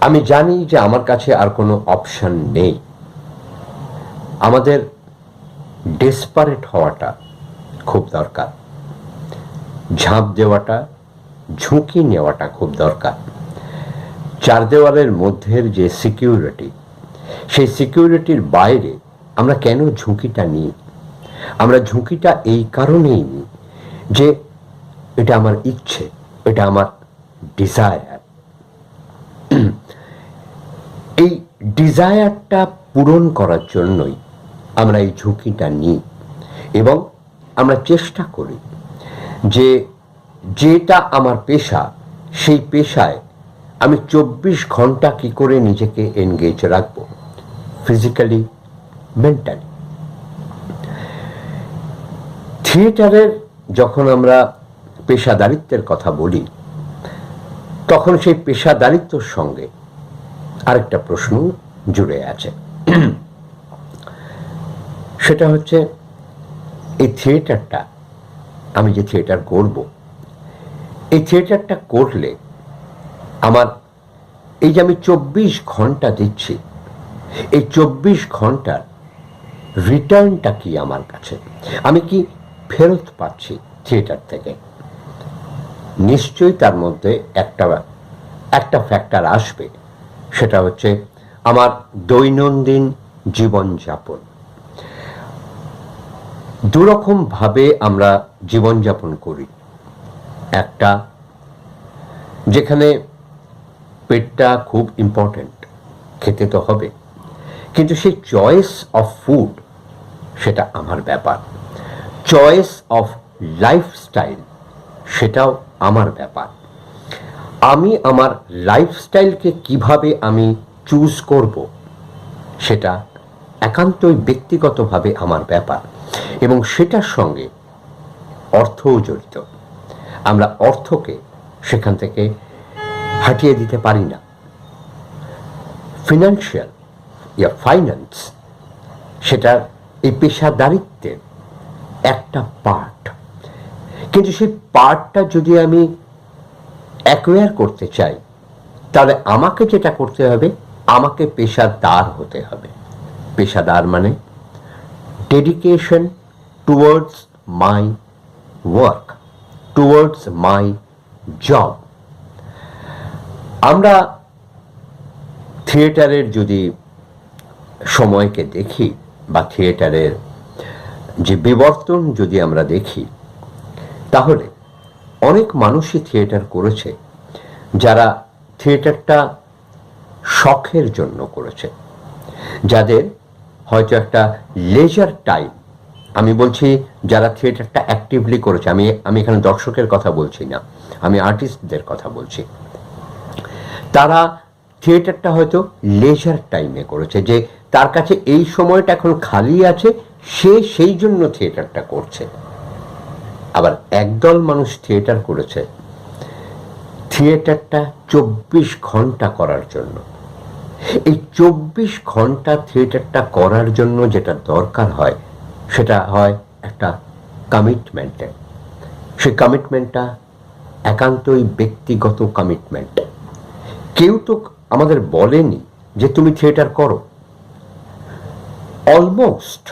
আমি জানি যে আমার কাছে আর কোনো অপশন নেই। আমাদের ডেসপারেট হওয়াটা খুব দরকার, ঝাঁপ দেওয়াটা, ঝুঁকি নেওয়াটা খুব দরকার। চার দেওয়ালের মধ্যের যে সিকিউরিটি, সেই সিকিউরিটির বাইরে আমরা কেন ঝুঁকিটা নিই? আমরা ঝুঁকিটা এই কারণেই নিই যে এটা আমার ইচ্ছে, এটা আমার ডিজায়ার। এই ডিজায়ারটা পূরণ করার জন্যই আমরা এই ঝুঁকিটা নিই এবং আমরা চেষ্টা করি যে যেটা আমার পেশা, সেই পেশায় আমি 24 ঘন্টা কি করে নিজেকে এনগেজ রাখবো, ফিজিক্যালি, মেন্টালি। থিয়েটারের যখন আমরা পেশাদারিত্বের কথা বলি, তখন সেই পেশাদারিত্বর সঙ্গে আরেকটা প্রশ্ন জুড়ে আছে। সেটা হচ্ছে এই থিয়েটারটা, আমি যে থিয়েটার করব, এই থিয়েটারটা করলে আমার এই যে আমি 24 ঘন্টা দিচ্ছি, এই 24 ঘন্টার রিটার্নটা কি আমার কাছে? আমি কি ফেরত পাচ্ছি থিয়েটার থেকে? নিশ্চয়ই তার মধ্যে একটা ফ্যাক্টর আসবে, সেটা হচ্ছে আমার দৈনন্দিন জীবনযাপন। দুরকম ভাবে আমরা জীবনযাপন করি। একটা যেখানে পেটটা খুব ইম্পর্টেন্ট, খেতে তো হবে, কিন্তু সেই চয়েস অফ ফুড সেটা আমার ব্যাপার। চয়েস অফ লাইফস্টাইল সেটাও আমার ব্যাপার। আমি আমার লাইফস্টাইলকে কিভাবে আমি চুজ করব সেটা একান্তই ব্যক্তিগতভাবে আমার ব্যাপার, এবং সেটার সঙ্গে অর্থও জড়িত। আমরা অর্থকে সেখান থেকে হাটিয়ে দিতে পারি না। ফিনান্সিয়াল ফাইন্যান্স, সেটা এই পেশাদারিত্বের একটা পার্ট। কিন্তু সেই পার্টটা যদি আমি অ্যাকোয়ার করতে চাই, তাহলে আমাকে যেটা করতে হবে, আমাকে পেশাদার হতে হবে। পেশাদার মানে dedication towards my work, towards my job. আমরা থিয়েটারের যদি সময়কে দেখি, বা থিয়েটারের যে বিবর্তন যদি আমরা দেখি, তাহলে অনেক মানুষই থিয়েটার করেছে যারা থিয়েটারটা শখের জন্য করেছে, যাদের হয়তো একটা লেজার টাইম। আমি বলছি যারা থিয়েটারটা অ্যাক্টিভলি করেছে, আমি এখানে দর্শকের কথা বলছি না, আমি আর্টিস্টদের কথা বলছি। তারা থিয়েটারটা হয়তো লেজার টাইমে করেছে, যে তার কাছে এই সময়টা এখন খালি আছে, সে সেই জন্য থিয়েটারটা করছে। আবার একদল মানুষ থিয়েটার করেছে থিয়েটারটা 24 ঘন্টা করার জন্য। এই 24 ঘন্টা থিয়েটারটা করার জন্য যেটা দরকার হয়, সেটা হয় একটা কমিটমেন্টে। সেই কমিটমেন্টটা একান্তই ব্যক্তিগত কমিটমেন্ট। কেউ তো আমাদের বলেনি যে তুমি থিয়েটার করো। অলমোস্ট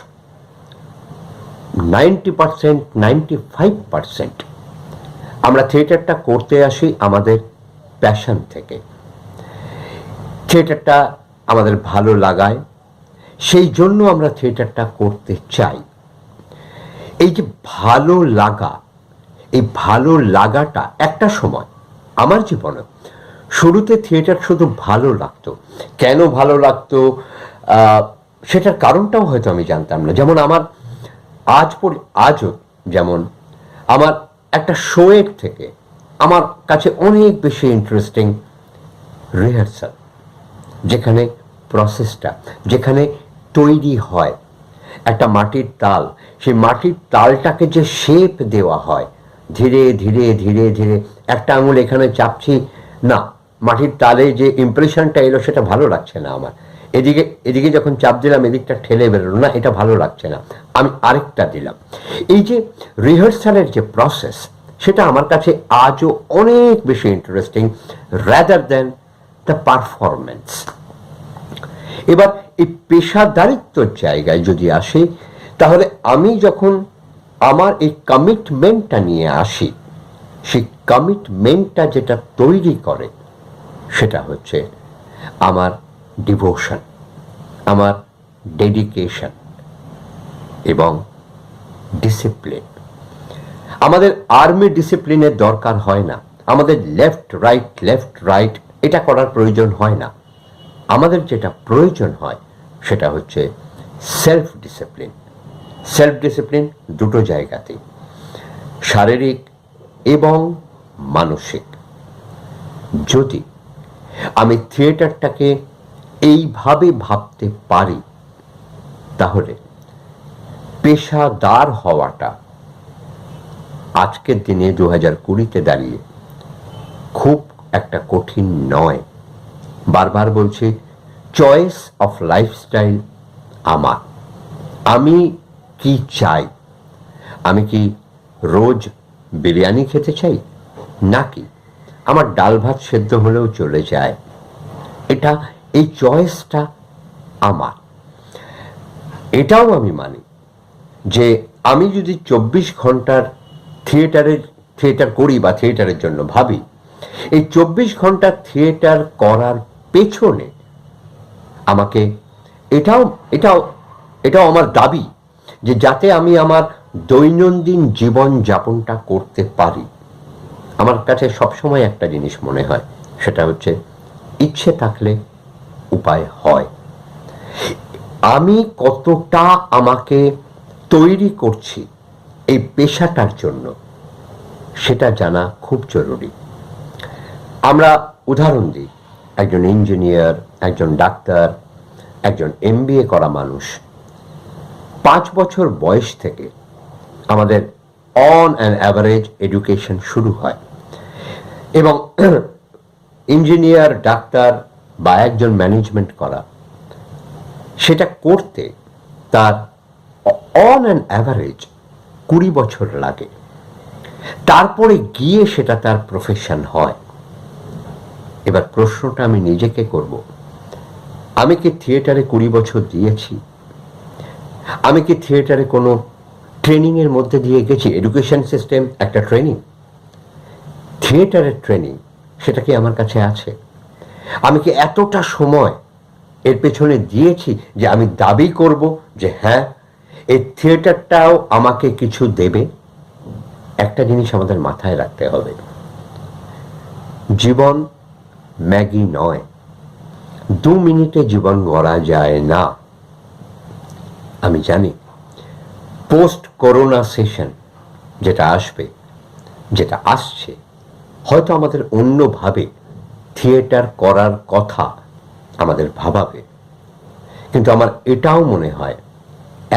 90%, 95% আমরা থিয়েটারটা করতে আসি আমাদের প্যাশন থেকে। থিয়েটারটা আমাদের ভালো লাগায়, সেই জন্য আমরা থিয়েটারটা করতে চাই। এই যে ভালো লাগা, এই ভালো লাগাটা একটা সময় আমার জীবনে, শুরুতে থিয়েটার শুধু ভালো লাগতো। কেন ভালো লাগতো সেটার কারণটাও হয়তো আমি জানতাম না। যেমন আমার আজও যেমন আমার একটা শোয়ের থেকে আমার কাছে অনেক বেশি ইন্টারেস্টিং রিহার্সাল, যেখানে প্রসেসটা, যেখানে তৈরি হয় একটা মাটির তাল, সেই মাটির তালটাকে যে শেপ দেওয়া হয়, ধীরে ধীরে ধীরে ধীরে একটা আঙুল এখানে চাপছি না, মাটির তালে যে ইমপ্রেশনটা এলো সেটা ভালো লাগছে না আমার, এদিকে যখন চাপ দিলাম এদিকটা ঠেলে বেরোলো না, এটা ভালো লাগছে না, আমি আরেকটা দিলাম। এই যে রিহার্সালের যে প্রসেস, সেটা আমার কাছে আজও অনেক বেশি interesting rather than the performance. এবার এই পেশাদারিত্বর জায়গায় যদি আসি, তাহলে আমি যখন আমার এই কমিটমেন্টটা নিয়ে আসি, সেই কমিটমেন্টটা যেটা তৈরি করে সেটা হচ্ছে আমার ডিভোশন, আমার ডেডিকেশন এবং ডিসিপ্লিন। আমাদের আর্মি ডিসিপ্লিনের দরকার হয় না, আমাদের লেফট রাইট এটা করার প্রয়োজন হয় না। আমাদের যেটা প্রয়োজন হয় সেটা হচ্ছে সেলফ ডিসিপ্লিন। সেলফ ডিসিপ্লিন দুটো জায়গাতেই, শারীরিক এবং মানসিক। যদি আমি থিয়েটারটাকে এইভাবে ভাবতে পারি, তাহলে পেশাদার হওয়াটা আজকের দিনে 2020-তে দাঁড়িয়ে খুব একটা কঠিন নয়। বারবার বলছি, চয়েস অফ লাইফস্টাইল আমার। আমি কি চাই? আমি কি রোজ বিরিয়ানি খেতে চাই, নাকি আমার ডাল ভাত সেদ্ধ হলেও চলে যায়? এই চয়েসটা আমার। এটাও আমি মানি যে আমি যদি 24 ঘন্টার থিয়েটার করি বা থিয়েটারের জন্য ভাবি, এই 24 ঘন্টা থিয়েটার করার পেছনে আমাকে এটাও আমার দাবি যে যাতে আমি আমার দৈনন্দিন জীবন যাপনটা করতে পারি। আমার কাছে সবসময় একটা জিনিস মনে হয়, সেটা হচ্ছে ইচ্ছে থাকলে উপায় হয়। আমি কতটা আমাকে তৈরি করছি এই পেশাটার জন্য, সেটা জানা খুব জরুরি। আমরা উদাহরণ দিই, একজন ইঞ্জিনিয়ার, একজন ডাক্তার, একজন MBA করা মানুষ 5 বছর বয়স থেকে আমাদের অন অ্যান অ্যাভারেজ এডুকেশন শুরু হয়, এবং ইঞ্জিনিয়ার, ডাক্তার বা একজন ম্যানেজমেন্ট করা, সেটা করতে তার অন অ্যান অ্যাভারেজ 20 বছর লাগে। তারপরে গিয়ে সেটা তার প্রফেশন হয়। এবার প্রশ্নটা আমি নিজেকে করব, আমি কি থিয়েটারে 20 বছর দিয়েছি? আমি কি থিয়েটারে কোনো ট্রেনিং এর মধ্যে দিয়ে গেছি? এডুকেশন সিস্টেম একটা ট্রেনিং, থিয়েটারের ট্রেনিং, সেটা কি আমার কাছে আছে? আমি কি এতটা সময় এর পেছনে দিয়েছি যে আমি দাবি করব যে হ্যাঁ, এই থিয়েটারটাও আমাকে কিছু দেবে? একটা জিনিস আমাদের মাথায় রাখতে হবে, জীবন ম্যাগি নয়, 2 মিনিটে জীবন গড়া যায় না। আমি জানি পোস্ট করোনা সেশন যেটা আসবে, যেটা আসছে, হয়তো আমাদের অন্যভাবে থিয়েটার করার কথা আমাদের ভাবাবে। কিন্তু আমার এটাও মনে হয়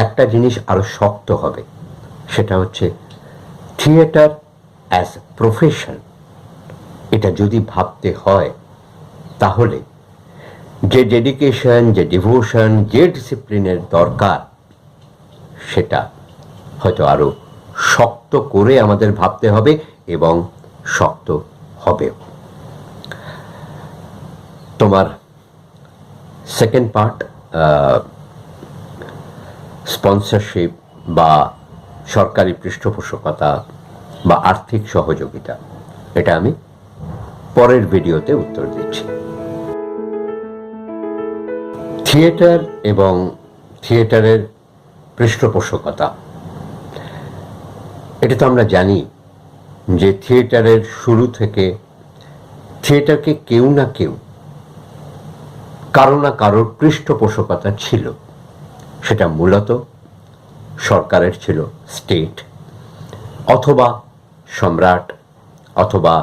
একটা জিনিস আরো শক্ত হবে, সেটা হচ্ছে থিয়েটার অ্যাজ প্রফেশন। এটা যদি ভাবতে হয় তাহলে যে ডেডিকেশন, যে ডিভোশন, যে ডিসিপ্লিনের দরকার, সেটা হয়তো আরো শক্ত করে আমাদের ভাবতে হবে এবং শক্ত হবেও। তোমার সেকেন্ড পার্ট, স্পন্সরশিপ বা সরকারি পৃষ্ঠপোষকতা বা আর্থিক সহযোগিতা, এটা আমি পরের ভিডিওতে উত্তর দিচ্ছি। থিয়েটার এবং থিয়েটারের পৃষ্ঠপোষকতা, এটা তো আমরা জানি যে থিয়েটারের শুরু থেকে থিয়েটারকে কেউ না কেউ, কারো না কারোর পৃষ্ঠপোষকতা ছিল। সেটা মূলত সরকারের ছিল, স্টেট, অথবা সম্রাট, অথবা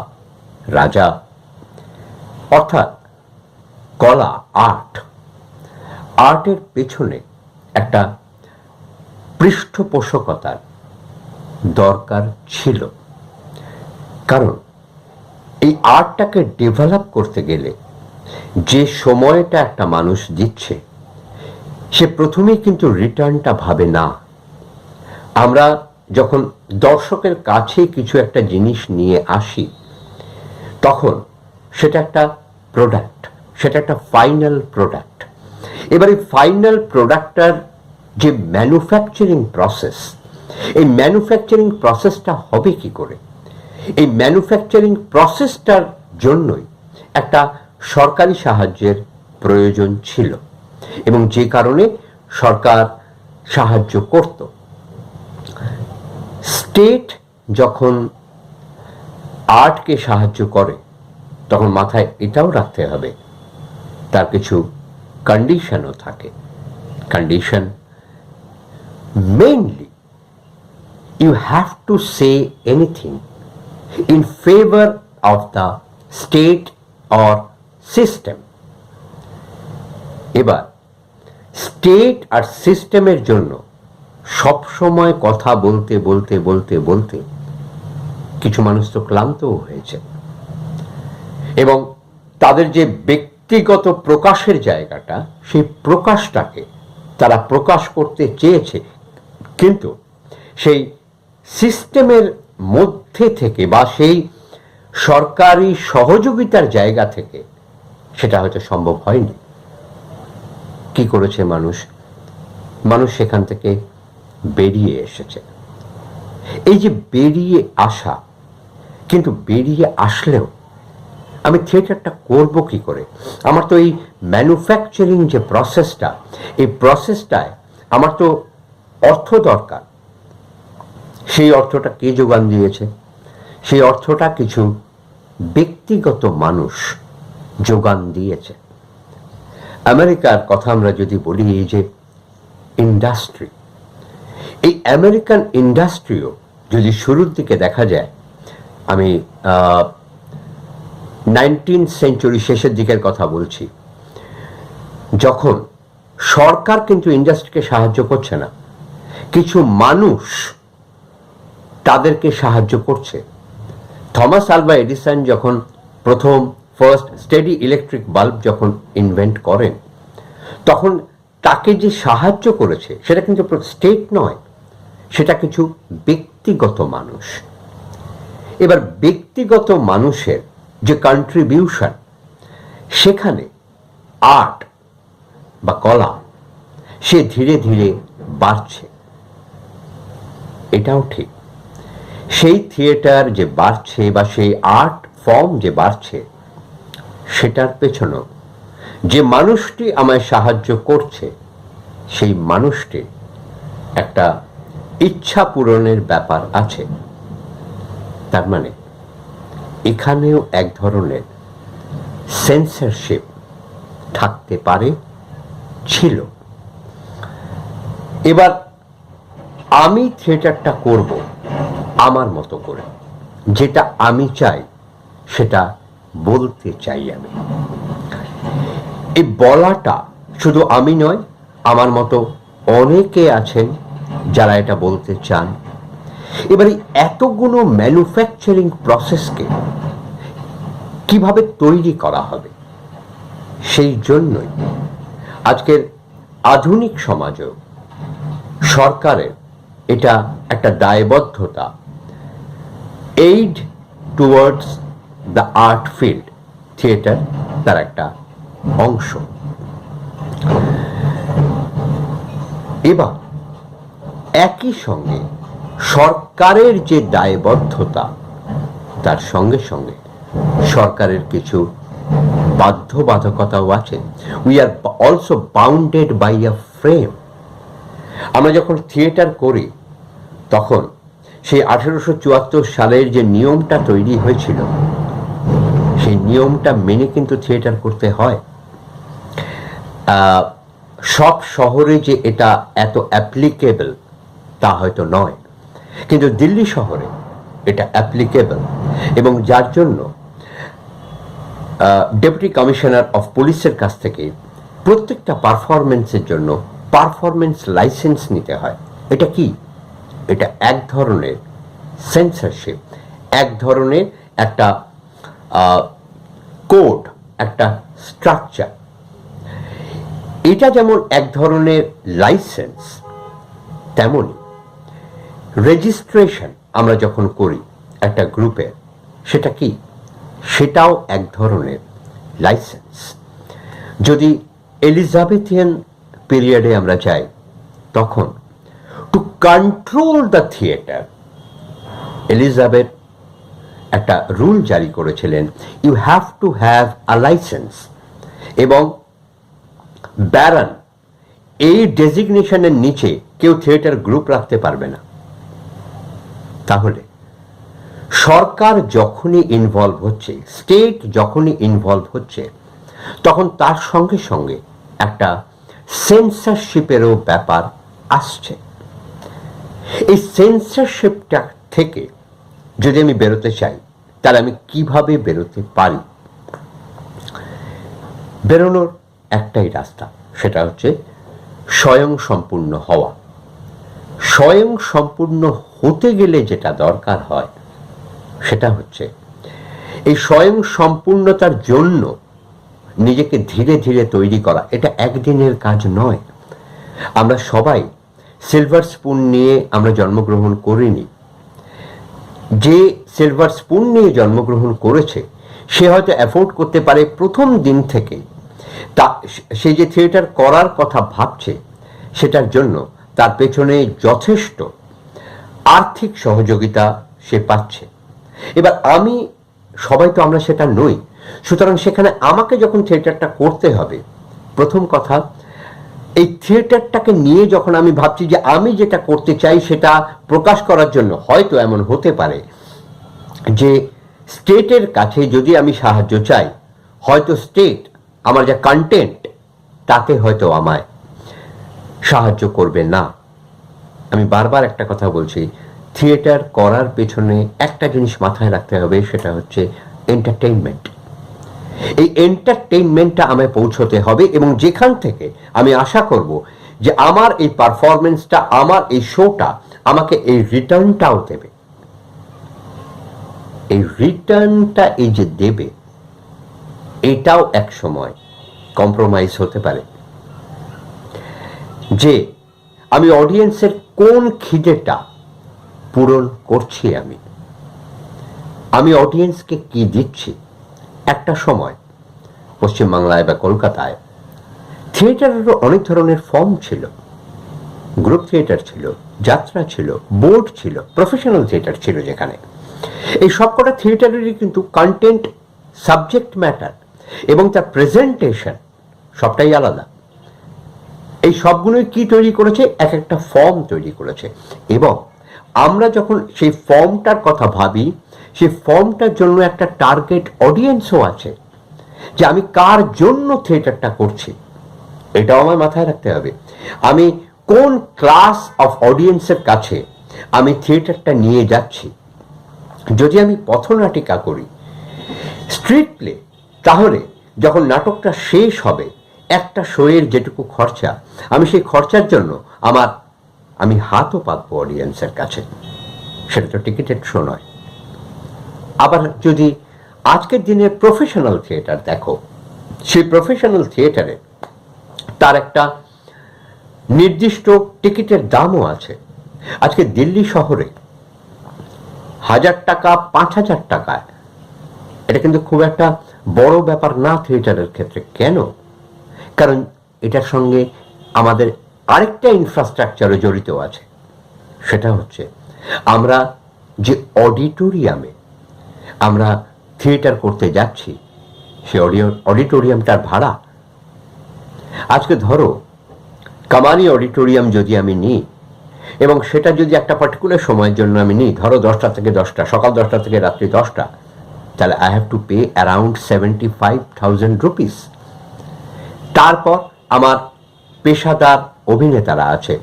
রাজা। অর্থাৎ কলা, আর্টের পেছনে একটা পৃষ্ঠপোষকতার দরকার ছিল। কারণ এই আর্টটাকে ডেভেলপ করতে গেলে যে সময়টা একটা মানুষ দিচ্ছে, সে প্রথমেই কিন্তু রিটার্নটা ভাবে না। আমরা যখন দর্শকের কাছে কিছু একটা জিনিস নিয়ে আসি, তখন সেটা একটা প্রোডাক্ট, সেটা একটা ফাইনাল প্রোডাক্ট। এবার এই ফাইনাল প্রোডাক্টটার যে ম্যানুফ্যাকচারিং প্রসেস, এই ম্যানুফ্যাকচারিং প্রসেসটা হবে কি করে? এই ম্যানুফ্যাকচারিং প্রসেসটার জন্যই একটা সরকারি সাহায্যের প্রয়োজন ছিল, এবং যে কারণে সরকার সাহায্য করত। স্টেট যখন আর্টকে সাহায্য করে, তখন মাথায় এটাও রাখতে হবে তার কিছু কন্ডিশনও থাকে। Condition mainly, you have to say anything in favor of the state or system. এবার স্টেট আর সিস্টেমের জন্য সব সময় কথা বলতে বলতে বলতে বলতে কিছু মানুষ তো ক্লান্তও হয়েছে, এবং তাদের যে ব্যক্তিগত প্রকাশের জায়গাটা, সেই প্রকাশটাকে তারা প্রকাশ করতে চেয়েছে, কিন্তু সেই সিস্টেমের মধ্যে থেকে বা সেই সরকারি সহযোগিতার জায়গা থেকে সেটা হয়তো সম্ভব হয়নি। কি করেছে মানুষ? মানুষ সেখান থেকে বেরিয়ে এসেছে। এই যে বেরিয়ে আসা, কিন্তু বেরিয়ে আসলেও আমি থিয়েটারটা করব কি করে? আমার তো এই ম্যানুফ্যাকচারিং যে প্রসেসটা, এই প্রসেসটায় আমার তো অর্থ দরকার। সেই অর্থটা কে যোগান দিয়েছে? সেই অর্থটা কিছু ব্যক্তিগত মানুষ যোগান দিয়েছে। আমেরিকার কথা আমরা যদি বলি, এই যে ইন্ডাস্ট্রি, এই আমেরিকান ইন্ডাস্ট্রিও যদি শুরুর দিকে দেখা যায়, আমি 19th সেঞ্চুরি শেষের দিকের কথা বলছি, যখন সরকার কিন্তু ইন্ডাস্ট্রিকে সাহায্য করছে না, কিছু মানুষ তাদেরকে সাহায্য করছে। থমাস আলভা এডিসন যখন প্রথম ফার্স্ট স্টেডি ইলেকট্রিক বাল্ব যখন ইনভেন্ট করেন, তখন তাকে যে সাহায্য করেছে সেটা কিন্তু স্টেট নয়, সেটা কিছু ব্যক্তিগত মানুষ। এবার ব্যক্তিগত মানুষের যে কন্ট্রিবিউশন, সেখানে আর্ট বা কলা সে ধীরে ধীরে বাড়ছে, এটাও ঠিক। সেই থিয়েটার যে বাড়ছে বা সেই আর্ট ফর্ম যে বাড়ছে, সেটার পেছনে যে মানুষটি আমায় সাহায্য করছে, সেই মানুষটি একটা ইচ্ছা পূরণের ব্যাপার আছে। তার মানে এখানেও এক ধরনের সেন্সরশিপ থাকতে পারে, ছিল। এবার আমি থিয়েটারটা করব আমার মতো করে, যেটা আমি চাই সেটা বলতে চাই আমি। এই বলাটা শুধু আমি নয়, আমার মতো অনেকে আছেন যারা এটা বলতে চান। এবার এই এতগুলো ম্যানুফ্যাকচারিং প্রসেসকে কিভাবে তৈরি করা হবে, সেই জন্যই আজকের আধুনিক সমাজেও সরকারের এটা একটা দায়বদ্ধতা, aid towards the art field, theatre তার একটা অংশ। এবার একই সঙ্গে সরকারের যে দায়বদ্ধতা, তার সঙ্গে সঙ্গে সরকারের কিছু বাধ্যবাধকতাও আছে। We are also bounded by a frame. আমরা যখন থিয়েটার করি, তখন সেই 1874 সালের যে নিয়মটা তৈরি হয়েছিল, সেই নিয়মটা মেনে কিন্তু থিয়েটার করতে হয়। সব শহরে যে এটা এত অ্যাপ্লিকেবল তা হয়তো নয়, কিন্তু দিল্লি শহরে এটা অ্যাপ্লিকেবল, এবং যার জন্য ডেপুটি কমিশনার অফ পুলিশের কাছ থেকে প্রত্যেকটা পারফরমেন্সের জন্য পারফরমেন্স লাইসেন্স নিতে হয়। এটা কি? এটা এক ধরনের সেন্সরশিপ, এক ধরনের একটা কোড, একটা স্ট্রাকচার। এটা যেমন এক ধরনের লাইসেন্স, তেমনি রেজিস্ট্রেশন আমরা যখন করি একটা গ্রুপের, সেটা কি? সেটাও এক ধরনের লাইসেন্স। যদি এলিজাবেথিয়ান পিরিয়ডে আমরা যাই, তখন to control the theatre, Elizabeth একটা রুল জারি করেছিলেন, you have to have a licence, এবং ব্যারন এই ডেজিগনেশনের নিচে কেউ থিয়েটার গ্রুপ রাখতে পারবে না। তাহলে সরকার যখনই ইনভলভ হচ্ছে, স্টেট যখনই ইনভলভ হচ্ছে, তখন তার সঙ্গে সঙ্গে একটা সেন্সরশিপেরও ব্যাপার আসছে। এই সেন্সরশিপটা থেকে যদি আমি বেরোতে চাই, তাহলে আমি কিভাবে বেরোতে পারি? বেরোনোর একটাই রাস্তা, সেটা হচ্ছে স্বয়ং সম্পূর্ণ হওয়া। স্বয়ং সম্পূর্ণ হতে গেলে যেটা দরকার হয়, সেটা হচ্ছে এই স্বয়ং সম্পূর্ণতার জন্য নিজেকে ধীরে ধীরে তৈরি করা। এটা একদিনের কাজ নয়। আমরা সবাই সিলভার স্পুন নিয়ে আমরা জন্মগ্রহণ করিনি। যে সিলভার স্পুন নিয়ে জন্মগ্রহণ করেছে, সে হয়তো অ্যাফোর্ড করতে পারে প্রথম দিন থেকে, তা সে যে থিয়েটার করার কথা ভাবছে, সেটার জন্য তার পেছনে যথেষ্ট আর্থিক সহযোগিতা সে পাচ্ছে। এবার আমি, সবাই তো আমরা সেটা নই, সুতরাং সেখানে আমাকে যখন থিয়েটারটা করতে হবে, প্রথম কথা, এই থিয়েটারটাকে নিয়ে যখন আমি ভাবছি যে আমি যেটা করতে চাই সেটা প্রকাশ করার জন্য, হয়তো এমন হতে পারে যে স্টেটের কাছে যদি আমি সাহায্য চাই, হয়তো স্টেট আমার যা কন্টেন্ট তাতে হয়তো আমায় সাহায্য করবে না। আমি বারবার একটা কথা বলছি, থিয়েটার করার পেছনে একটা জিনিস মাথায় রাখতে হবে, সেটা হচ্ছে এন্টারটেইনমেন্ট। এই এন্টারটেইনমেন্টটা আমায় পৌঁছতে হবে, এবং যেখান থেকে আমি আশা করব যে আমার এই পারফরমেন্সটা, আমার এই শোটা আমাকে এই রিটার্নটাও দেবে। এই রিটার্নটা এই যে দেবে, এটাও এক সময় কম্প্রোমাইজ হতে পারে যে আমি অডিয়েন্সের কোন খিদেটা পূরণ করছি, আমি অডিয়েন্সকে কি দিচ্ছি। একটা সময় পশ্চিমবাংলায় বা কলকাতায় থিয়েটারেরও অনেক ধরনের ফর্ম ছিল। গ্রুপ থিয়েটার ছিল, যাত্রা ছিল, বোর্ড ছিল, প্রফেশনাল থিয়েটার ছিল, যেখানে এই সবকটা থিয়েটারেরই কিন্তু কন্টেন্ট, সাবজেক্ট ম্যাটার এবং তার প্রেজেন্টেশন সবটাই আলাদা। এই সবগুলোই কি তৈরি করেছে, এক একটা ফর্ম তৈরি করেছে। এবং আমরা যখন সেই ফর্মটার কথা ভাবি, সেই ফর্মটার জন্য একটা টার্গেট অডিয়েন্সও আছে, যে আমি কার জন্য থিয়েটারটা করছি এটাও আমার মাথায় রাখতে হবে। আমি কোন ক্লাস অফ অডিয়েন্সের কাছে আমি থিয়েটারটা নিয়ে যাচ্ছি। যদি আমি পথনাটিকা করি, স্ট্রিট প্লে, তাহলে যখন নাটকটা শেষ হবে, একটা শোয়ের যেটুকু খরচা, আমি সেই খরচার জন্য আমি হাতও পাতবো অডিয়েন্সের কাছে। সেটা তো টিকিটেড শো নয়। আবার যদি আজকের দিনের প্রফেশনাল থিয়েটার দেখো, সেই প্রফেশনাল থিয়েটারে তার একটা নির্দিষ্ট টিকিটের দামও আছে। আজকে দিল্লি শহরে 1000 টাকা, 5000 টাকায়, এটা কিন্তু খুব একটা বড় ব্যাপার না থিয়েটারের ক্ষেত্রে। কেন? কারণ এটার সঙ্গে আমাদের আরেকটা ইনফ্রাস্ট্রাকচারও জড়িত আছে। সেটা হচ্ছে আমরা যে অডিটোরিয়ামে আমরা থিয়েটার করতে যাচ্ছি, সে অডিটোরিয়ামটার ভাড়া। আজকে ধরো কামানি অডিটোরিয়াম যদি আমি নিই, এবং সেটা যদি একটা পার্টিকুলার সময়ের জন্য আমি নিই, ধরো 10টা থেকে 10টা, সকাল 10টা থেকে রাত্রি 10টা, তাহলে I have to pay around 75,000 rupees. তারপর আমার পেশাদার অভিনেতারা আছে,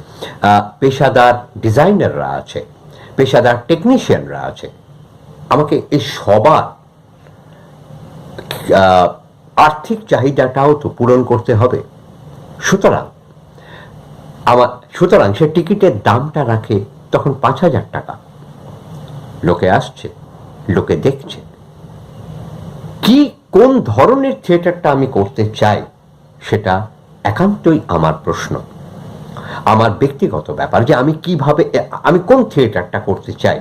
পেশাদার ডিজাইনাররা আছে, পেশাদার টেকনিশিয়ানরা আছে। আমাকে এই সবার আর্থিক চাহিদাটাও তো পূরণ করতে হবে। সুতরাং সে টিকিটের দামটা রাখে তখন 5,000 টাকা। লোকে আসছে, লোকে দেখছে। কি কোন ধরনের থিয়েটারটা আমি করতে চাই সেটা একান্তই আমার প্রশ্ন, আমার ব্যক্তিগত ব্যাপার, যে আমি কোন থিয়েটারটা করতে চাই।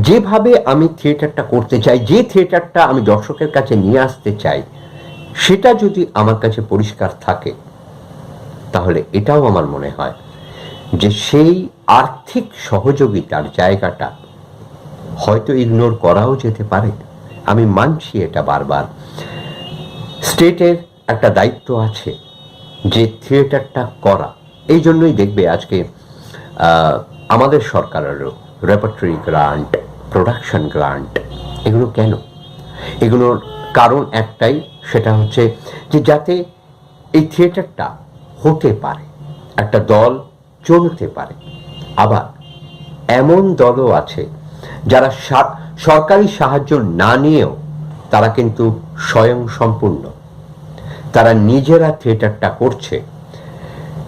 যেভাবে আমি থিয়েটারটা করতে চাই, যে থিয়েটারটা আমি দর্শকের কাছে নিয়ে আসতে চাই, সেটা যদি আমার কাছে পরিষ্কার থাকে, তাহলে এটাও আমার মনে হয় যে সেই আর্থিক সহযোগিতার জায়গাটা হয়তো ইগনোর করাও যেতে পারে। আমি মানছি এটা বারবার। স্টেটের একটা দায়িত্ব আছে যে থিয়েটারটা করা। এই জন্যই দেখবে আজকে আমাদের সরকারেরও রেপার্টরি গ্রান্ট, প্রোডাকশন গ্রান্ট, এগুলো কেন? এগুলোর কারণ একটাই, সেটা হচ্ছে যে যাতে এই থিয়েটারটা হতে পারে, একটা দল চলতে পারে। আবার এমন দলও আছে যারা সরকারি সাহায্য না নিয়েও তারা কিন্তু স্বয়ং সম্পূর্ণ, তারা নিজেরা থিয়েটারটা করছে।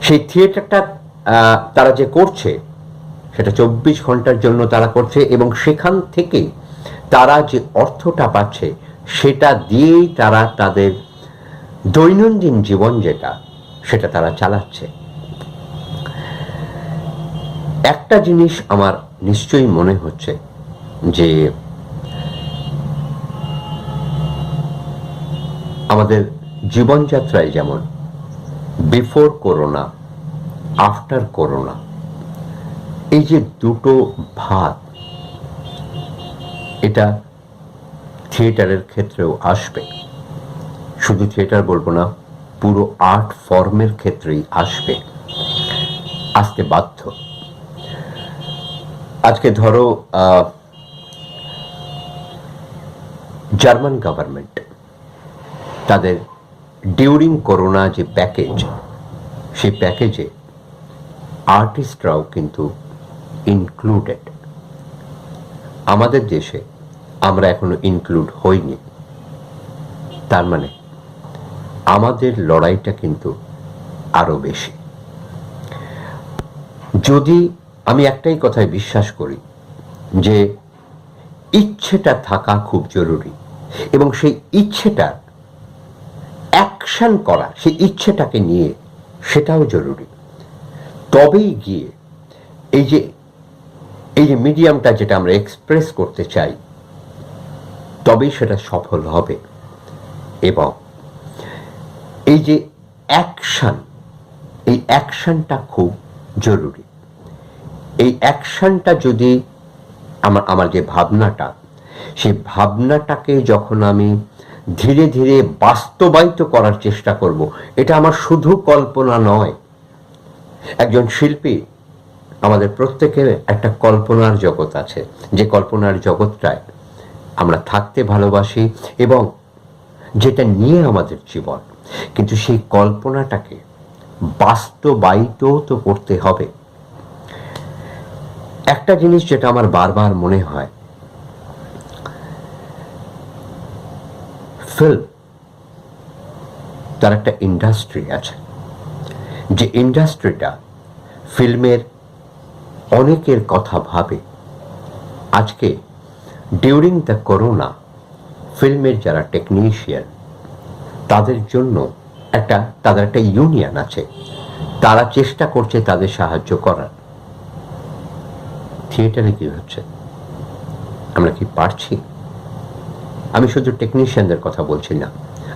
সেই থিয়েটারটা তারা যে করছে সেটা 24 ঘন্টার জন্য তারা করছে, এবং সেখান থেকে তারা যে অর্থটা পাচ্ছে সেটা দিয়েই তারা তাদের দৈনন্দিন জীবন সেটা তারা চালাচ্ছে। একটা জিনিস আমার নিশ্চয়ই মনে হচ্ছে যে আমাদের জীবনযাত্রায় যেমন বিফোর করোনা, আফটার করোনা, এই যে দুটো ভাগ, এটা থিয়েটারের ক্ষেত্রেও আসবে। শুধু থিয়েটার বলবো না, পুরো আর্ট ফর্মের ক্ষেত্রেই আসতে বাধ্য। আজকে ধরো জার্মান গভর্নমেন্ট তাদের ডিউরিং করোনা যে প্যাকেজ, সেই প্যাকেজে আর্টিস্টরাও কিন্তু ইনক্লুডেড। আমাদের দেশে আমরা এখনো ইনক্লুড হইনি। তার মানে আমাদের লড়াইটা কিন্তু আরো বেশি। যদি আমি একটাই কথায় বিশ্বাস করি যে ইচ্ছেটা থাকা খুব জরুরি, এবং সেই ইচ্ছেটার অ্যাকশন করা, সেই ইচ্ছেটাকে নিয়ে, সেটাও জরুরি। তবেই গিয়ে এই যে মিডিয়ামটা যেটা আমরা এক্সপ্রেস করতে চাই, তবেই সেটা সফল হবে। এবং এই যে অ্যাকশন, এই অ্যাকশনটা খুব জরুরি। এই অ্যাকশনটা যদি আমার যে ভাবনাটা, সেই ভাবনাটাকে যখন আমি ধীরে ধীরে বাস্তবায়িত করার চেষ্টা করব, এটা আমার শুধু কল্পনা নয়। একজন শিল্পী, আমাদের প্রত্যেকের একটা কল্পনার জগৎ আছে, যে কল্পনার জগৎটায় আমরা থাকতে ভালোবাসি এবং যেটা নিয়ে আমাদের জীবন। কিন্তু সেই কল্পনাটাকে বাস্তবায়িত তো করতে হবে। একটা জিনিস যেটা আমার বারবার মনে হয়, ফিল্ম তার একটা ইন্ডাস্ট্রি আছে, যে ইন্ডাস্ট্রিটা ফিল্মের অনেকের কথা ভাবে। আজকে ডিউরিং দ্য করোনা, ফিল্মের যারা টেকনিশিয়ান, তাদের জন্য তাদের একটা ইউনিয়ন আছে, তারা চেষ্টা করছে তাদের সাহায্য করার। থিয়েটারে কি হচ্ছে? আমরা কি পারছি? আমি শুধু টেকনিশিয়ানদের কথা বলছি না,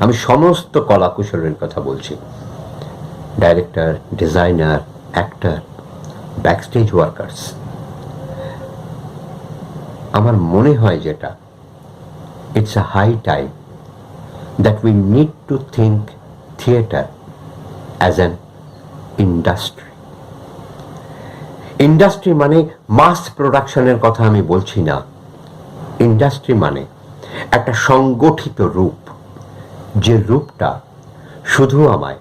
আমি সমস্ত কলাকুশলের কথা বলছি। Director, designer, actor, backstage workers. আমার মনে হয় যেটা, it's a high time that we need to think theatre as an industry. Industry মানে মাস প্রোডাকশনের কথা আমি বলছি না। ইন্ডাস্ট্রি মানে একটা সংগঠিত রূপ, যে রূপটা শুধু আমায়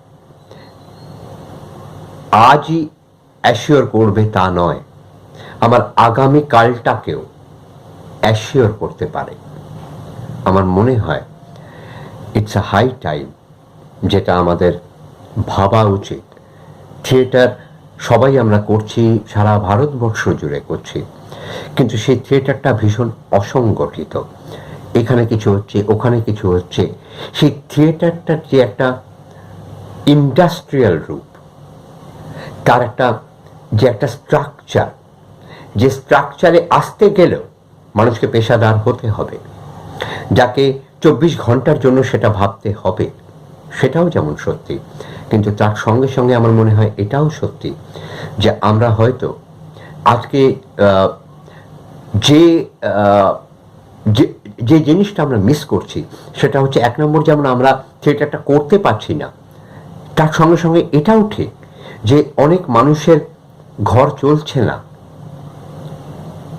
আজই অ্যাসিওর করবে তা নয়, আমার আগামী কালটাকেও অ্যাসিওর করতে পারে। আমার মনে হয় ইটস আ হাই টাইম, যেটা আমাদের ভাবা উচিত। থিয়েটার সবাই আমরা করছি, সারা ভারতবর্ষ জুড়ে করছি, কিন্তু সেই থিয়েটারটা ভীষণ অসংগঠিত। এখানে কিছু হচ্ছে, ওখানে কিছু হচ্ছে। সেই থিয়েটারটার যে একটা ইন্ডাস্ট্রিয়াল রূপ, তার যে একটা স্ট্রাকচার, যে স্ট্রাকচারে আসতে গেলেও মানুষকে পেশাদার হতে হবে, যাকে 24 ঘন্টার জন্য সেটা ভাবতে হবে, সেটাও যেমন সত্যি। কিন্তু তার সঙ্গে সঙ্গে আমার মনে হয় এটাও সত্যি যে আমরা হয়তো আজকে যে জিনিসটা আমরা মিস করছি, সেটা হচ্ছে, এক নম্বর, যেমন আমরা থিয়েটারটা করতে পারছি না, তার সঙ্গে সঙ্গে এটাও ঠিক যে অনেক মানুষের ঘর চলছে না,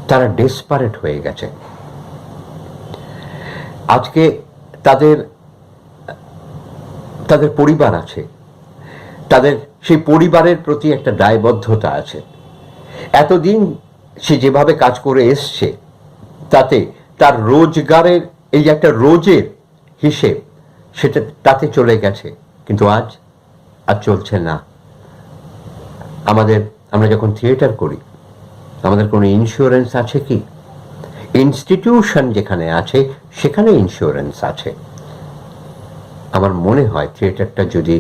তারা ডেসপারেট হয়ে গেছে। আজকে তাদের পরিবার আছে, তাদের সেই পরিবারের প্রতি একটা দায়বদ্ধতা আছে। এতদিন সে যেভাবে কাজ করে এসছে, তাতে তার রোজগারের এই যে একটা রোজের হিসেব, সেটা তাতে চলে গেছে, কিন্তু আজ আর চলছে না। আমরা যখন থিয়েটার করি, আমাদের কোনো ইন্স্যুরেন্স আছে কি? ইনস্টিটিউশন যেখানে আছে, সেখানে ইন্স্যুরেন্স আছে। আমার মনে হয় থিয়েটারটা যদি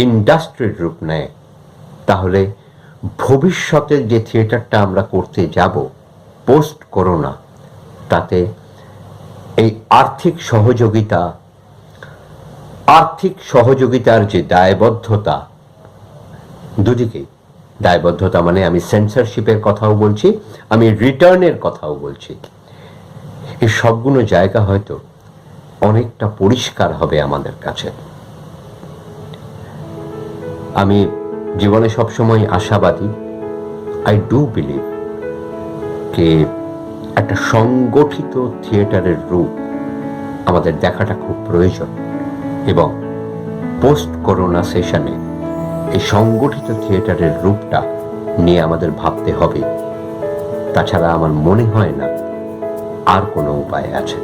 ইন্ডাস্ট্রির রূপ নেয়, তাহলে ভবিষ্যতের যে থিয়েটারটা আমরা করতে যাব পোস্ট করোনা, তাতে এই আর্থিক সহযোগিতার যে দায়বদ্ধতা, দুদিকেই দায়বদ্ধতা, মানে আমি সেন্সরশিপের কথাও বলছি, আমি রিটার্নের কথাও বলছি, এই সবগুলো জায়গা হয়তো অনেকটা পরিষ্কার হবে আমাদের কাছে। আমি জীবনে সবসময় আশাবাদী। আই ডু বিলিভ যে একটা সংগঠিত থিয়েটারের রূপ আমাদের দেখাটা খুব প্রয়োজন, এবং পোস্ট করোনা সেশনে এই সংগঠিত থিয়েটারের রূপটা নিয়ে আমাদের ভাবতে হবে। তাছাড়া আমার মনে হয় না আর কোনো উপায় আছে।